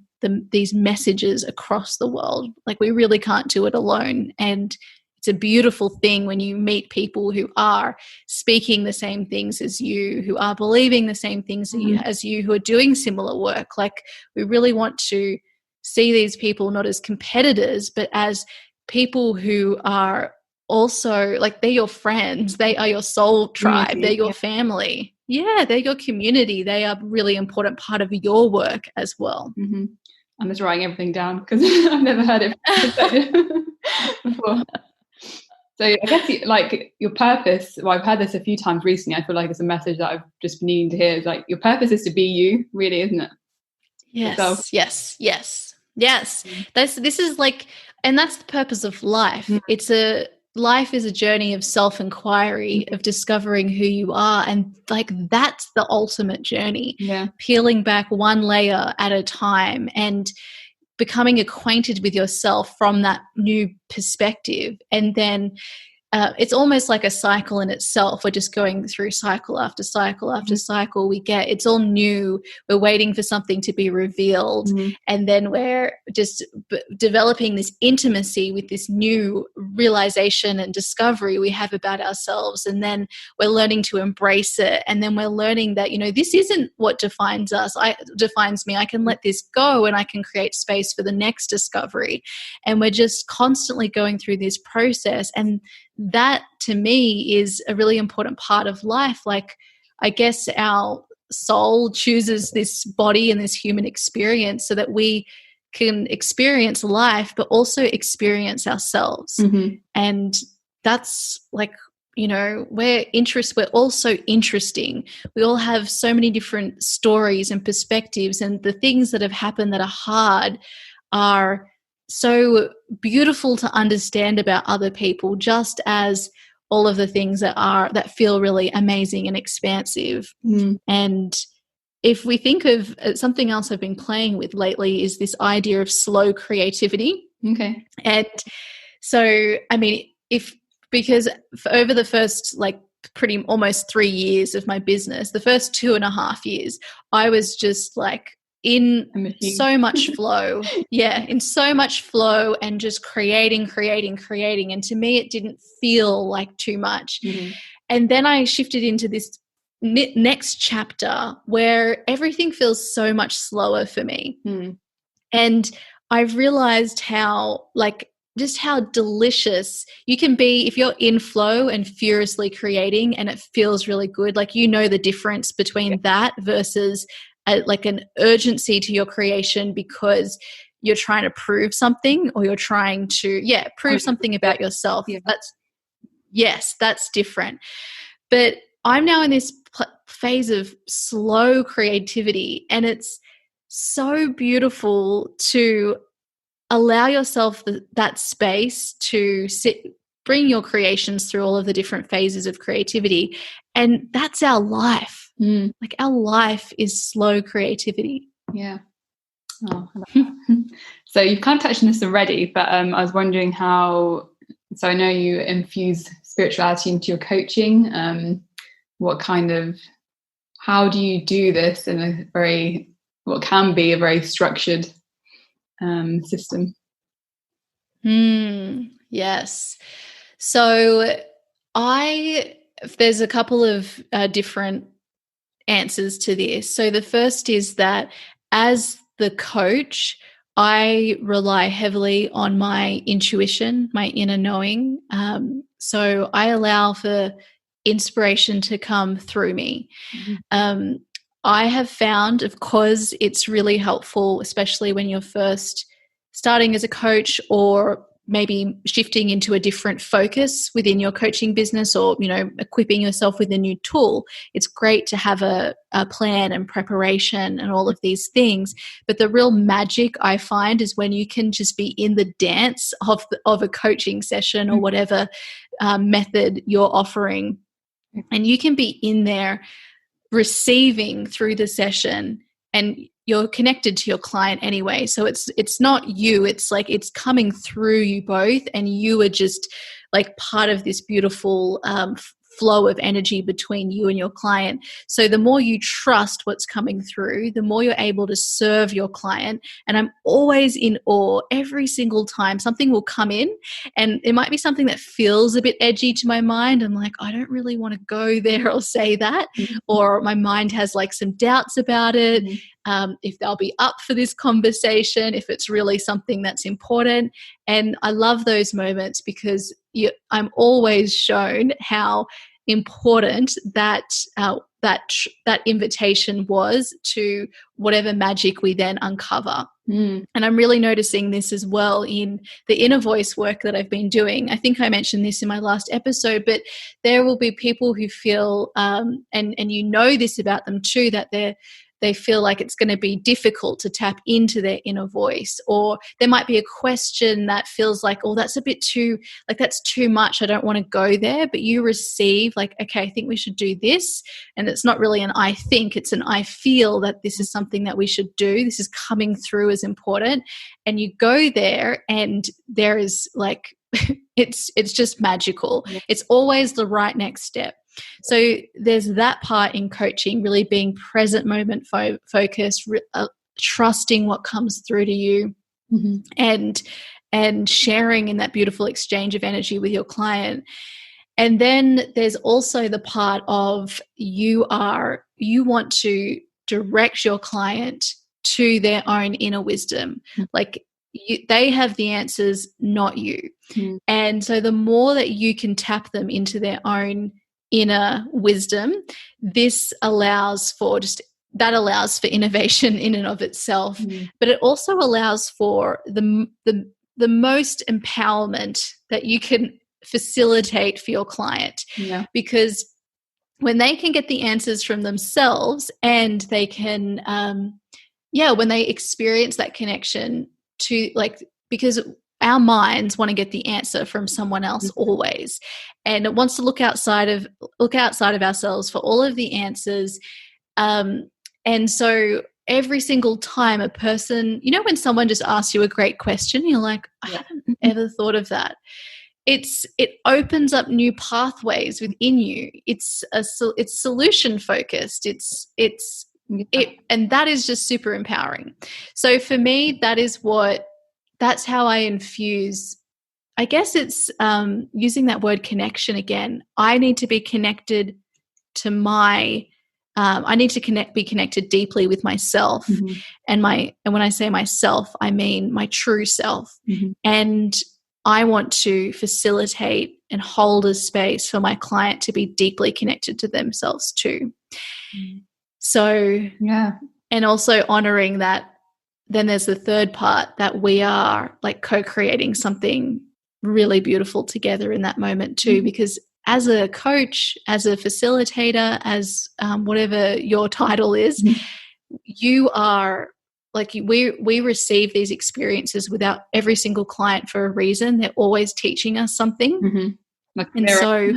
these messages across the world. Like we really can't do it alone. And it's a beautiful thing when you meet people who are speaking the same things as you, who are believing the same things as you, who are doing similar work. Like we really want to see these people not as competitors, but as people who are also like, they're your friends, they are your soul tribe, they're your family. Yeah, they're your community. They are a really important part of your work as well. I'm just writing everything down because I've never heard it before. So I guess like your purpose, well, I've heard this a few times recently. I feel like it's a message that I've just been needing to hear. Is like your purpose is to be you, really, isn't it? Yes, yes. This is like, and that's the purpose of life. Life is a journey of self-inquiry, of discovering who you are. And like, that's the ultimate journey, peeling back one layer at a time and becoming acquainted with yourself from that new perspective. And then it's almost like a cycle in itself. We're just going through cycle after cycle after cycle. It's all new. We're waiting for something to be revealed. And then we're just developing this intimacy with this new realization and discovery we have about ourselves. And then we're learning to embrace it. And then we're learning that, you know, this isn't what defines us. Defines me. I can let this go and I can create space for the next discovery. And we're just constantly going through this process. And that to me is a really important part of life. Like, I guess our soul chooses this body and this human experience so that we can experience life, but also experience ourselves. And that's like, you know, we're all so interesting. We all have so many different stories and perspectives, and the things that have happened that are hard are so beautiful to understand about other people, just as all of the things that feel really amazing and expansive. And if we think of something else I've been playing with lately is this idea of slow creativity. Okay. And so, I mean, because for over the first pretty almost 3 years of my business, the first 2.5 years, I was just in so much flow. Yeah, in so much flow and just creating. And to me, it didn't feel like too much. And then I shifted into this next chapter where everything feels so much slower for me. And I've realized how just how delicious you can be if you're in flow and furiously creating and it feels really good. The difference between that versus an urgency to your creation because you're trying to prove something or you're trying to prove something about yourself. That's different. But I'm now in this phase of slow creativity, and it's so beautiful to allow yourself that space to bring your creations through all of the different phases of creativity. And that's our life. Our life is slow creativity. Yeah. Oh, I love that. So you've kind of touched on this already, but I was wondering so I know you infuse spirituality into your coaching. How do you do this in what can be a very structured system? Yes. So there's a couple of different answers to this. So the first is that as the coach, I rely heavily on my intuition, my inner knowing. So I allow for inspiration to come through me. I have found, of course, it's really helpful, especially when you're first starting as a coach or maybe shifting into a different focus within your coaching business or, equipping yourself with a new tool. It's great to have a plan and preparation and all of these things. But the real magic I find is when you can just be in the dance of a coaching session or whatever method you're offering. And you can be in there receiving through the session, and you're connected to your client anyway. So it's not you, it's it's coming through you both, and you are just part of this beautiful flow of energy between you and your client. So the more you trust what's coming through, the more you're able to serve your client. And I'm always in awe every single time something will come in, and it might be something that feels a bit edgy to my mind. I'm I don't really want to go there or say that, or my mind has some doubts about it. If they'll be up for this conversation, if it's really something that's important. And I love those moments because I'm always shown how important that invitation was to whatever magic we then uncover. And I'm really noticing this as well in the inner voice work that I've been doing. I think I mentioned this in my last episode, but there will be people who feel, and this about them too, that they feel like it's going to be difficult to tap into their inner voice, or there might be a question that feels that's a bit too, that's too much. I don't want to go there, but you receive okay, I think we should do this. And it's not really an I think, it's an I feel that this is something that we should do. This is coming through as important. And you go there and there is it's just magical. Yeah. It's always the right next step. So there's that part in coaching, really being present moment focused, trusting what comes through to you, and sharing in that beautiful exchange of energy with your client. And then there's also the part of you want to direct your client to their own inner wisdom. They have the answers, not you. And so the more that you can tap them into their own inner wisdom, this allows for innovation in and of itself, but it also allows for the most empowerment that you can facilitate for your client. Because when they can get the answers from themselves, and they can when they experience that connection to because our minds want to get the answer from someone else always, and it wants to look outside of ourselves for all of the answers. And so every single time a person, when someone just asks you a great question, you're like, I haven't ever thought of that. It opens up new pathways within you. It's solution focused. And that is just super empowering. So for me, that's how I infuse. I guess it's using that word connection again. I need to be connected to I need to be connected deeply with myself, and when I say myself, I mean my true self. And I want to facilitate and hold a space for my client to be deeply connected to themselves too. So, and also honoring that. Then there's the third part, that we are like co-creating something really beautiful together in that moment too, because as a coach, as a facilitator, as whatever your title is, you are like, we receive these experiences without every single client for a reason. They're always teaching us something. Like and so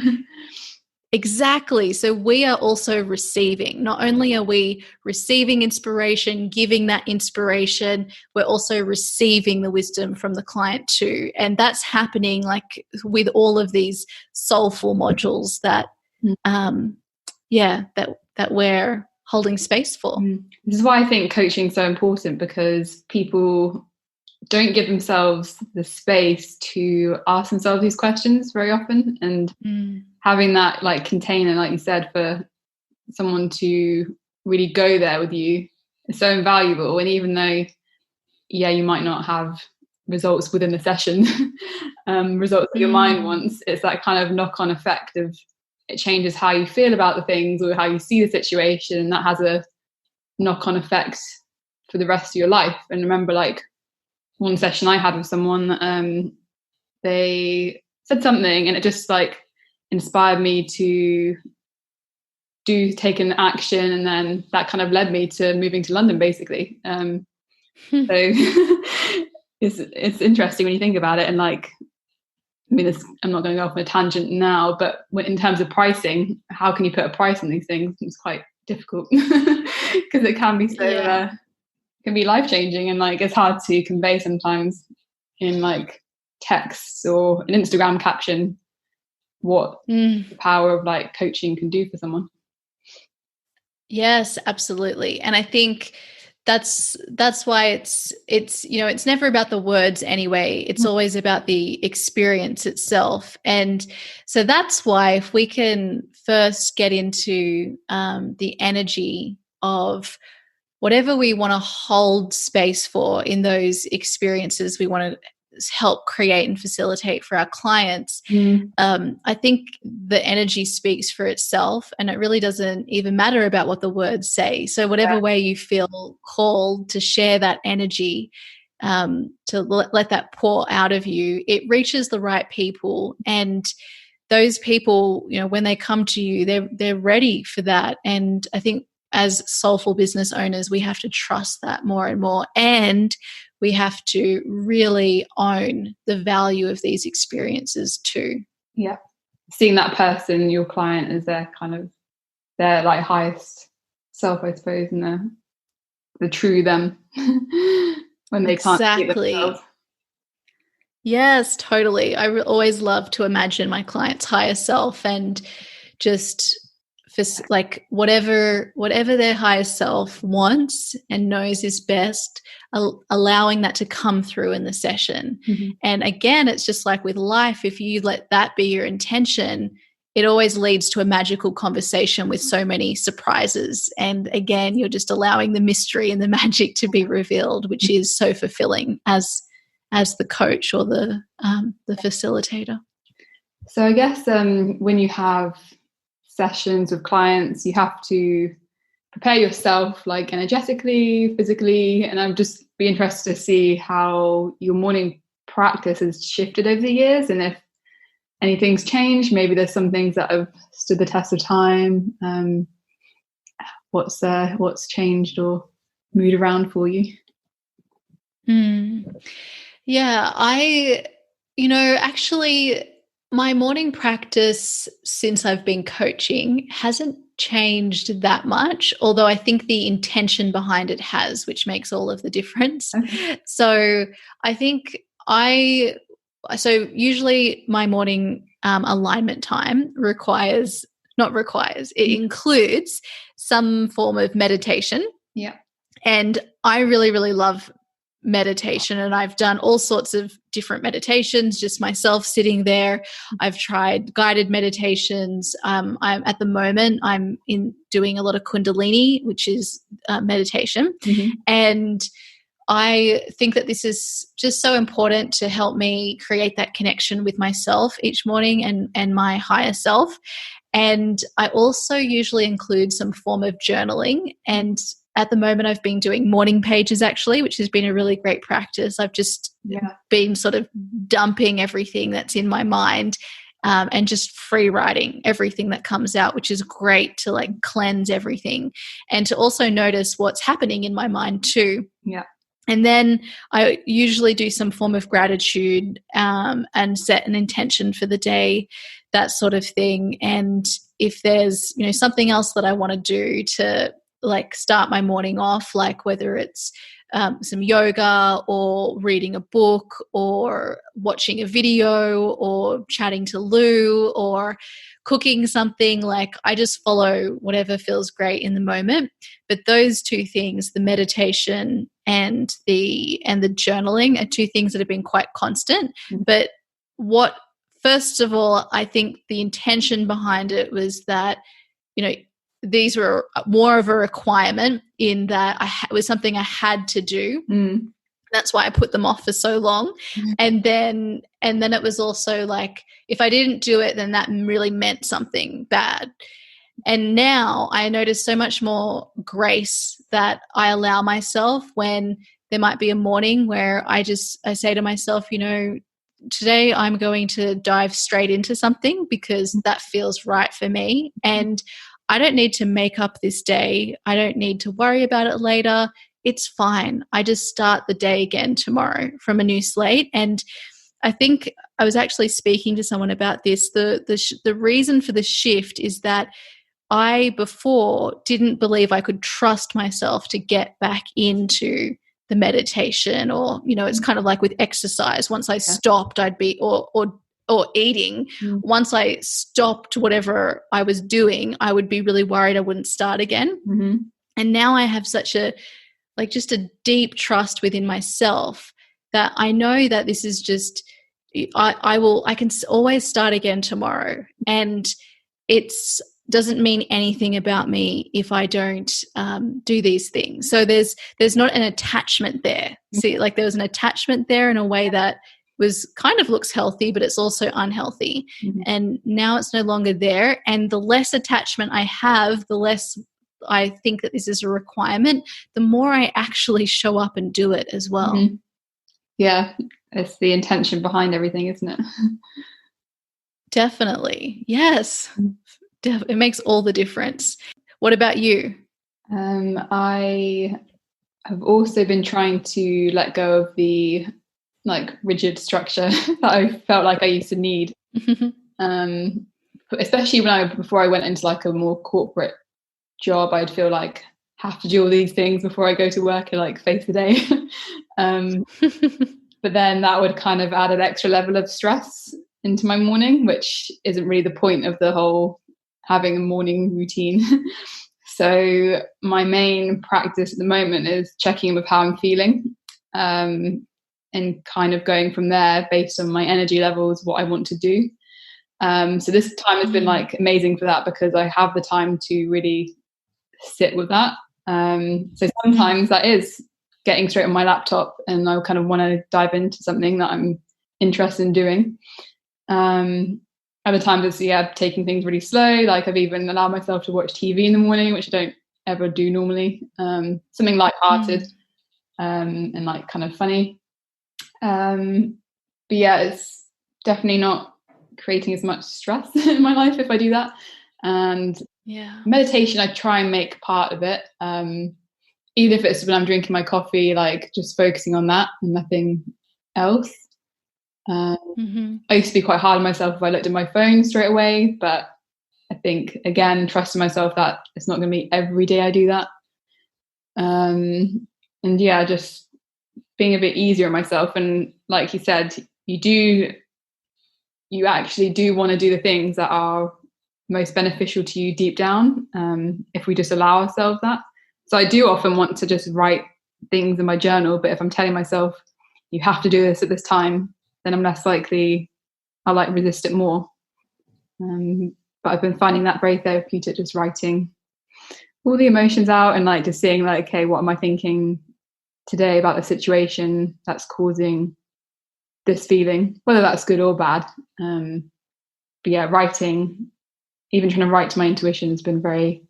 exactly. So we are also receiving. Not only are we receiving inspiration, giving that inspiration, we're also receiving the wisdom from the client too. And that's happening like with all of these soulful modules that, that we're holding space for. This is why I think coaching is so important, because people don't give themselves the space to ask themselves these questions very often, and having that like container, like you said, for someone to really go there with you is so invaluable. And even though you might not have results within the session, results that your mind wants, it's that kind of knock-on effect of it changes how you feel about the things or how you see the situation, and that has a knock-on effect for the rest of your life. And remember, like, one session I had with someone, they said something and it just like inspired me to take an action, and then that kind of led me to moving to London basically. So it's interesting when you think about it. And like, I mean, I'm not going to go off on a tangent now, but in terms of pricing, how can you put a price on these things? It's quite difficult because it can be so can be life-changing, and like it's hard to convey sometimes in like text or an Instagram caption what the power of like coaching can do for someone. Yes, absolutely. And I think that's why it's never about the words anyway. It's always about the experience itself. And so that's why if we can first get into the energy of whatever we want to hold space for in those experiences we want to help create and facilitate for our clients, I think the energy speaks for itself, and it really doesn't even matter about what the words say. So whatever way you feel called to share that energy, to let that pour out of you, it reaches the right people. And those people, when they come to you, they're ready for that. And I think as soulful business owners, we have to trust that more and more, and we have to really own the value of these experiences too. Yeah, seeing that person, your client, as their like highest self, I suppose, and the true them when they can't see themselves. Yes, totally. I always love to imagine my client's higher self, and just like whatever their higher self wants and knows is best, allowing that to come through in the session. And again, it's just like with life, if you let that be your intention, it always leads to a magical conversation with so many surprises. And again, you're just allowing the mystery and the magic to be revealed, which is so fulfilling as the coach or the facilitator. So I guess when you have sessions with clients, you have to prepare yourself like energetically, physically, and I'd just be interested to see how your morning practice has shifted over the years, and if anything's changed. Maybe there's some things that have stood the test of time. What's changed or moved around for you? Yeah, actually, my morning practice since I've been coaching hasn't changed that much, although I think the intention behind it has, which makes all of the difference. Okay. So I think usually my morning alignment time it includes some form of meditation. Yeah. And I really, really love meditation, and I've done all sorts of different meditations just myself sitting there. I've tried guided meditations. I'm doing a lot of kundalini, which is meditation. Mm-hmm. And I think that this is just so important to help me create that connection with myself each morning and my higher self. And I also usually include some form of journaling. And at the moment, I've been doing morning pages, actually, which has been a really great practice. I've just been sort of dumping everything that's in my mind and just free writing everything that comes out, which is great to like cleanse everything and to also notice what's happening in my mind too. Yeah. And then I usually do some form of gratitude and set an intention for the day, that sort of thing. And if there's, something else that I want to do to like start my morning off, like whether it's some yoga or reading a book or watching a video or chatting to Lou or cooking something, like I just follow whatever feels great in the moment. But those two things, the meditation and the journaling, are two things that have been quite constant. Mm-hmm. But first of all, I think the intention behind it was that, these were more of a requirement in that it was something I had to do. Mm. That's why I put them off for so long. Mm. And then it was also like, if I didn't do it, then that really meant something bad. And now I notice so much more grace that I allow myself when there might be a morning where I say to myself, today I'm going to dive straight into something because that feels right for me. And I don't need to make up this day. I don't need to worry about it later. It's fine. I just start the day again tomorrow from a new slate. And I think I was actually speaking to someone about this. The reason for the shift is that I before didn't believe I could trust myself to get back into the meditation, or, it's kind of like with exercise. Once I stopped, I'd be, or eating, once I stopped whatever I was doing, I would be really worried I wouldn't start again. Mm-hmm. And now I have such just a deep trust within myself that I know that this is just, I can always start again tomorrow. And it's doesn't mean anything about me if I don't do these things. So there's not an attachment there. See, like there was an attachment there in a way that was kind of looks healthy, but it's also unhealthy. Mm-hmm. And now it's no longer there. And the less attachment I have, the less I think that this is a requirement, the more I actually show up and do it as well. Mm-hmm. Yeah, it's the intention behind everything, isn't it? Definitely. Yes. It makes all the difference. What about you? I have also been trying to let go of the rigid structure that I felt like I used to need. Especially before I went into like a more corporate job, I'd feel like have to do all these things before I go to work and like face the day. But then that would kind of add an extra level of stress into my morning, which isn't really the point of the whole having a morning routine. So my main practice at the moment is checking in with how I'm feeling, and kind of going from there based on my energy levels, what I want to do. So this time has been like amazing for that because I have the time to really sit with that. So sometimes that is getting straight on my laptop and I kind of want to dive into something that I'm interested in doing. Other times it's taking things really slow. Like I've even allowed myself to watch TV in the morning, which I don't ever do normally. Something lighthearted and like kind of funny. But yeah, it's definitely not creating as much stress in my life if I do that. And meditation, I try and make part of it. Even if it's when I'm drinking my coffee, like just focusing on that and nothing else. I used to be quite hard on myself if I looked at my phone straight away, but I think, again, trusting myself that it's not going to be every day I do that. And yeah, just being a bit easier on myself. And like you said, you actually do want to do the things that are most beneficial to you deep down, if we just allow ourselves that. So I do often want to just write things in my journal, but if I'm telling myself you have to do this at this time, then I'm less likely, I'll like resist it more. But I've been finding that very therapeutic, just writing all the emotions out and like just seeing like, okay, what am I thinking today about the situation that's causing this feeling, whether that's good or bad. But yeah, writing, even trying to write to my intuition has been very,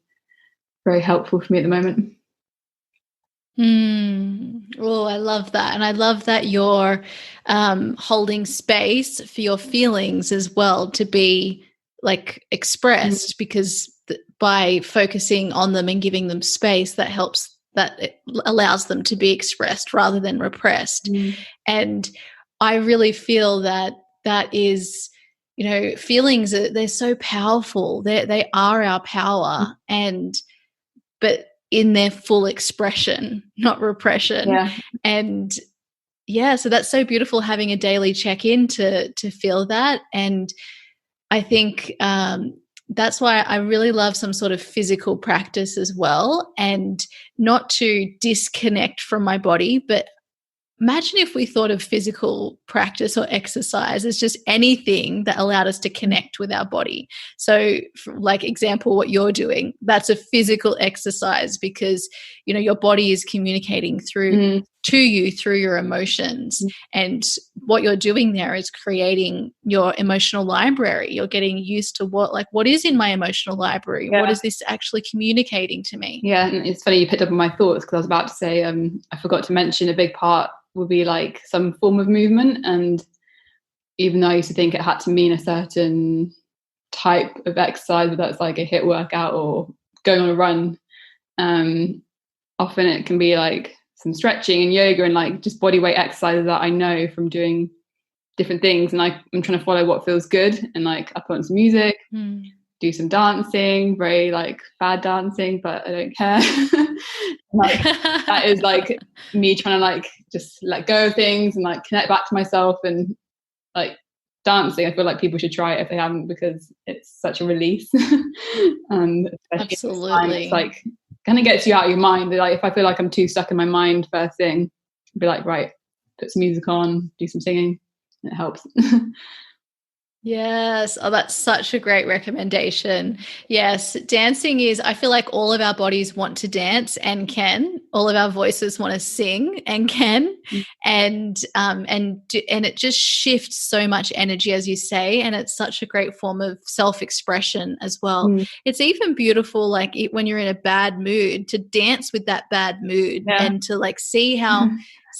very helpful for me at the moment. Oh, I love that. And I love that you're holding space for your feelings as well to be like expressed, because by focusing on them and giving them space, that helps, that it allows them to be expressed rather than repressed. And I really feel that that is, you know, feelings, they're so powerful. They are our power, but in their full expression, not repression. And yeah, so that's so beautiful, having a daily check-in to feel that. And I think that's why I really love some sort of physical practice as well, and not to disconnect from my body, but imagine if we thought of physical practice or exercise as just anything that allowed us to connect with our body. So like example, what you're doing, that's a physical exercise, because, you know, your body is communicating through to you through your emotions. And what you're doing there is creating your emotional library. You're getting used to what is in my emotional library? What is this actually communicating to me? Yeah, and it's funny you picked up on my thoughts, because I was about to say, I forgot to mention a big part would be like some form of movement. And even though I used to think it had to mean a certain type of exercise, whether that's like a HIIT workout or going on a run, often it can be like some stretching and yoga and like just body weight exercises that I know from doing different things. And I'm trying to follow what feels good, and like I put on some music, do some dancing, very like bad dancing, but I don't care. Like, that is like me trying to like just let go of things and like connect back to myself. And like dancing, I feel like people should try it if they haven't, because it's such a release. And absolutely, it's like kind of gets you out of your mind. Like if I feel like I'm too stuck in my mind first thing, I'd be like, right, put some music on, do some singing, and it helps. Yes. Oh, that's such a great recommendation. Yes. Dancing is, I feel like all of our bodies want to dance and can. All of our voices want to sing and can. And it just shifts so much energy, as you say. And it's such a great form of self-expression as well. It's even beautiful, like when you're in a bad mood, to dance with that bad mood and to like see how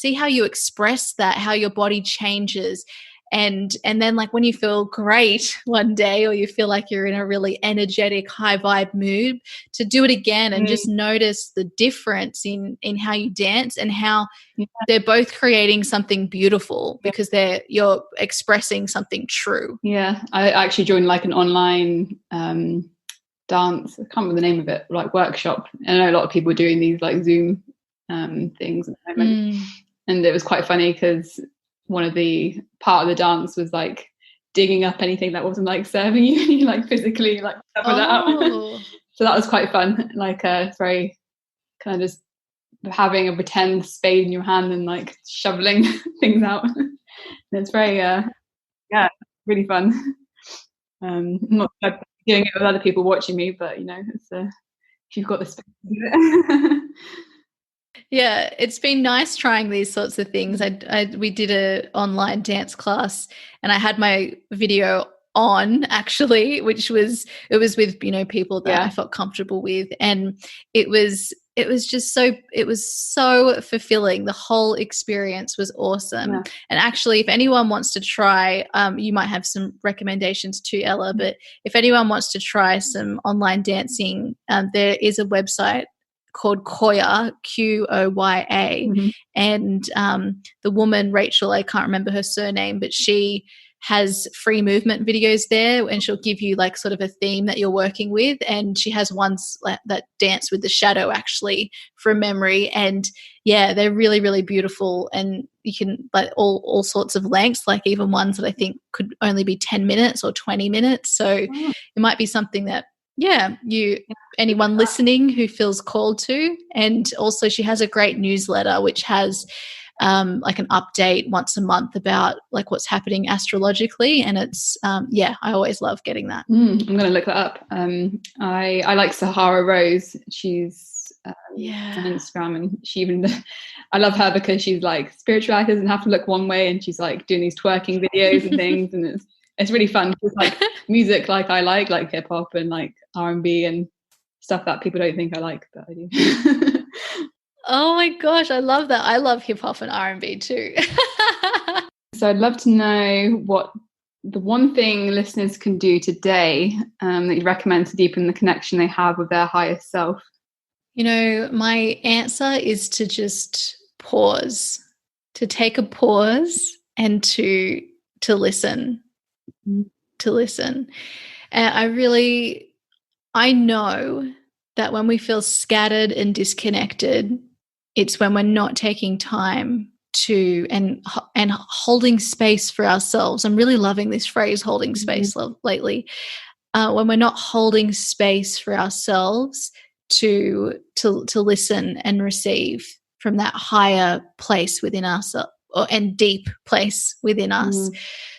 you express that, how your body changes. And then like when you feel great one day, or you feel like you're in a really energetic, high vibe mood, to do it again and just notice the difference in how you dance, and how they're both creating something beautiful, because you're expressing something true. Yeah, I actually joined like an online dance, I can't remember the name of it, like workshop. And I know a lot of people are doing these like Zoom things at the moment. And it was quite funny, because one of the part of the dance was like digging up anything that wasn't like serving you, like physically like cover that up. So that was quite fun. Like it's very kind of just having a pretend spade in your hand and like shoveling things out. And it's very really fun. I'm not doing it with other people watching me, but you know, it's if you've got the space to do it. Yeah, it's been nice trying these sorts of things. We did an online dance class, and I had my video on actually, which was with, you know, people that I felt comfortable with, and it was so fulfilling. The whole experience was awesome. And actually, if anyone wants to try, you might have some recommendations too, Ella, but if anyone wants to try some online dancing, there is a website called Koya, Qoya. Mm-hmm. And the woman, Rachel, I can't remember her surname, but she has free movement videos there, and she'll give you like sort of a theme that you're working with. And she has ones that dance with the shadow actually from memory. And yeah, they're really, really beautiful. And you can like all sorts of lengths, like even ones that I think could only be 10 minutes or 20 minutes. So it might be something that, anyone listening who feels called to. And also she has a great newsletter, which has like an update once a month about like what's happening astrologically. And it's, I always love getting that. I'm going to look that up. I like Sahara Rose. She's on Instagram, and she even, I love her because she's like, spirituality doesn't have to look one way, and she's like doing these twerking videos and things, and it's really fun. It's like music like I like hip hop and like R&B and stuff that people don't think I like, but I do. Oh my gosh, I love that. I love hip hop and R&B too. So I'd love to know what the one thing listeners can do today that you'd recommend to deepen the connection they have with their highest self. You know, my answer is to just pause, to take a pause and to listen, to listen. And I know that when we feel scattered and disconnected, it's when we're not taking time to and holding space for ourselves. I'm really loving this phrase, holding space, lately. When we're not holding space for ourselves to listen and receive from that higher place within us, and deep place within us.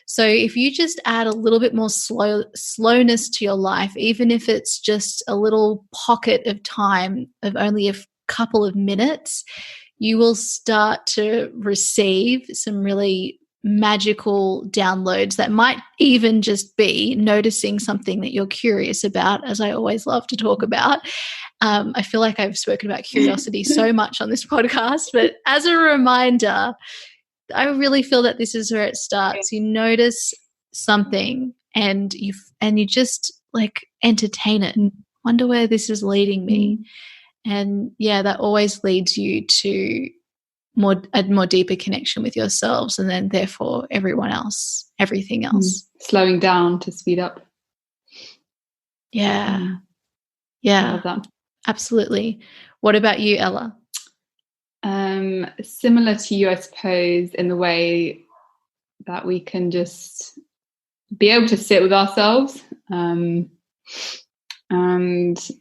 So if you just add a little bit more slowness to your life, even if it's just a little pocket of time of only a couple of minutes, you will start to receive some really magical downloads that might even just be noticing something that you're curious about, as I always love to talk about. I feel like I've spoken about curiosity so much on this podcast, but as a reminder, I really feel that this is where it starts. You notice something and you just like entertain it and wonder where this is leading me. And that always leads you to a more deeper connection with yourselves, and then therefore everyone else, everything else. Slowing down to speed up. Yeah. I love that. Absolutely. What about you, Ella? Similar to you, I suppose, in the way that we can just be able to sit with ourselves. And it's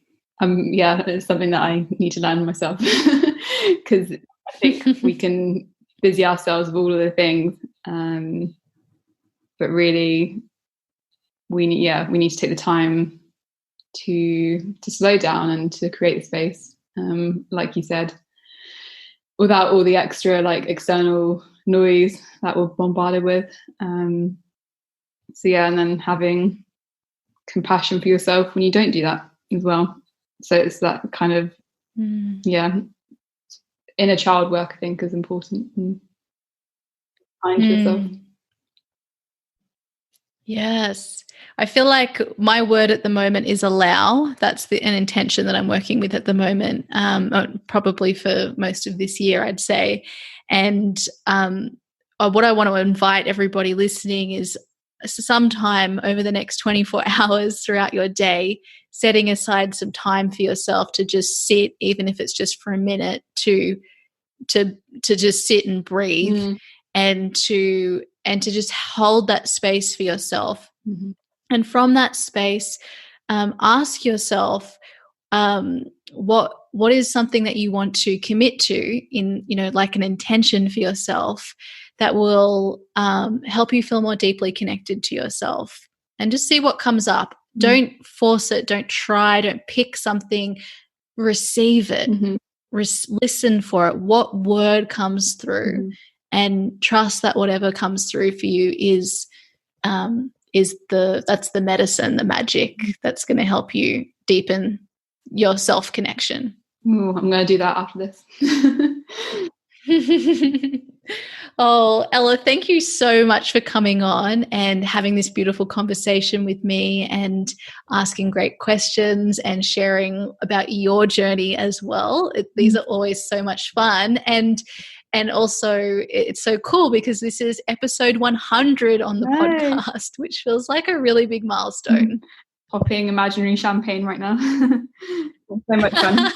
something that I need to learn myself, because I think we can busy ourselves with all of the things, but really we need to take the time to slow down and to create the space, like you said, without all the extra like external noise that we're bombarded with. And then having compassion for yourself when you don't do that as well. So it's that kind of inner child work, I think, is important. And kind to yourself. Yes. I feel like my word at the moment is allow. That's an intention that I'm working with at the moment, probably for most of this year, I'd say. And what I want to invite everybody listening is sometime over the next 24 hours throughout your day, setting aside some time for yourself to just sit, even if it's just for a minute, to just sit and breathe, and to just hold that space for yourself. And from that space, ask yourself, what is something that you want to commit to in, like an intention for yourself that will help you feel more deeply connected to yourself, and just see what comes up. Don't force it. Don't try. Don't pick something. Receive it. Listen for it. What word comes through, and trust that whatever comes through for you is that's the medicine, the magic that's going to help you deepen your self connection. I'm going to do that after this. Oh, Ella, thank you so much for coming on and having this beautiful conversation with me and asking great questions and sharing about your journey as well. These are always so much fun. And also it's so cool because this is episode 100 on the podcast, which feels like a really big milestone. Popping imaginary champagne right now. So much fun.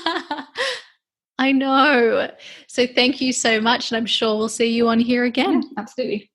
I know. So thank you so much. And I'm sure we'll see you on here again. Yeah, absolutely.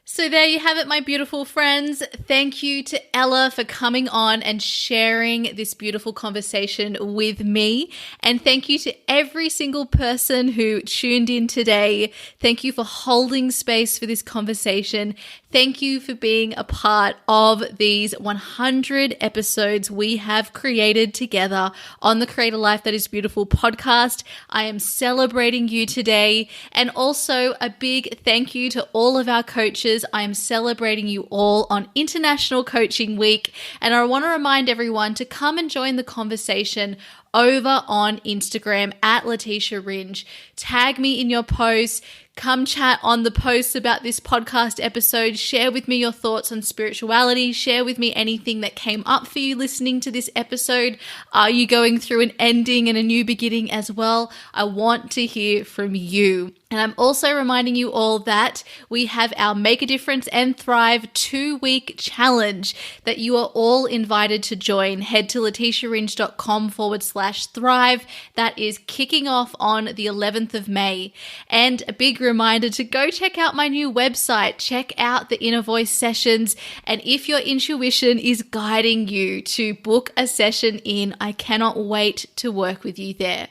So there you have it, my beautiful friends. Thank you to Ella for coming on and sharing this beautiful conversation with me. And thank you to every single person who tuned in today. Thank you for holding space for this conversation. Thank you for being a part of these 100 episodes we have created together on the Create a Life That Is Beautiful podcast. I am celebrating you today. And also a big thank you to all of our coaches. I am celebrating you all on International Coaching Week. And I want to remind everyone to come and join the conversation over on Instagram at Leticia Ringe. Tag me in your posts. Come chat on the posts about this podcast episode. Share with me your thoughts on spirituality. Share with me anything that came up for you listening to this episode. Are you going through an ending and a new beginning as well? I want to hear from you. And I'm also reminding you all that we have our Make a Difference and Thrive 2-week challenge that you are all invited to join. Head to leticiaringe.com/thrive. That is kicking off on the 11th of May. And a big reminder to go check out my new website. Check out the Inner Voice sessions. And if your intuition is guiding you to book a session in, I cannot wait to work with you there.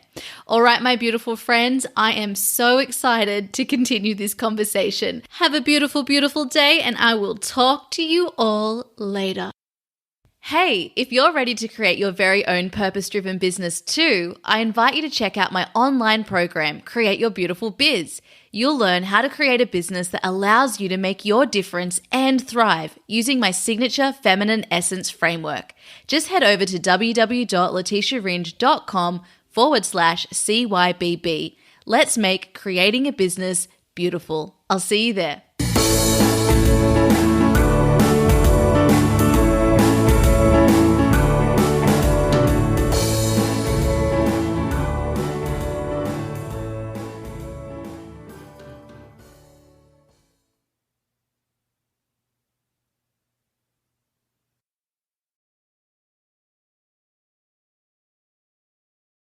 All right, my beautiful friends, I am so excited to continue this conversation. Have a beautiful, beautiful day, and I will talk to you all later. Hey, if you're ready to create your very own purpose-driven business too, I invite you to check out my online program, Create Your Beautiful Biz. You'll learn how to create a business that allows you to make your difference and thrive using my signature feminine essence framework. Just head over to www.leticiaringe.com/CYBB. Let's make creating a business beautiful. I'll see you there.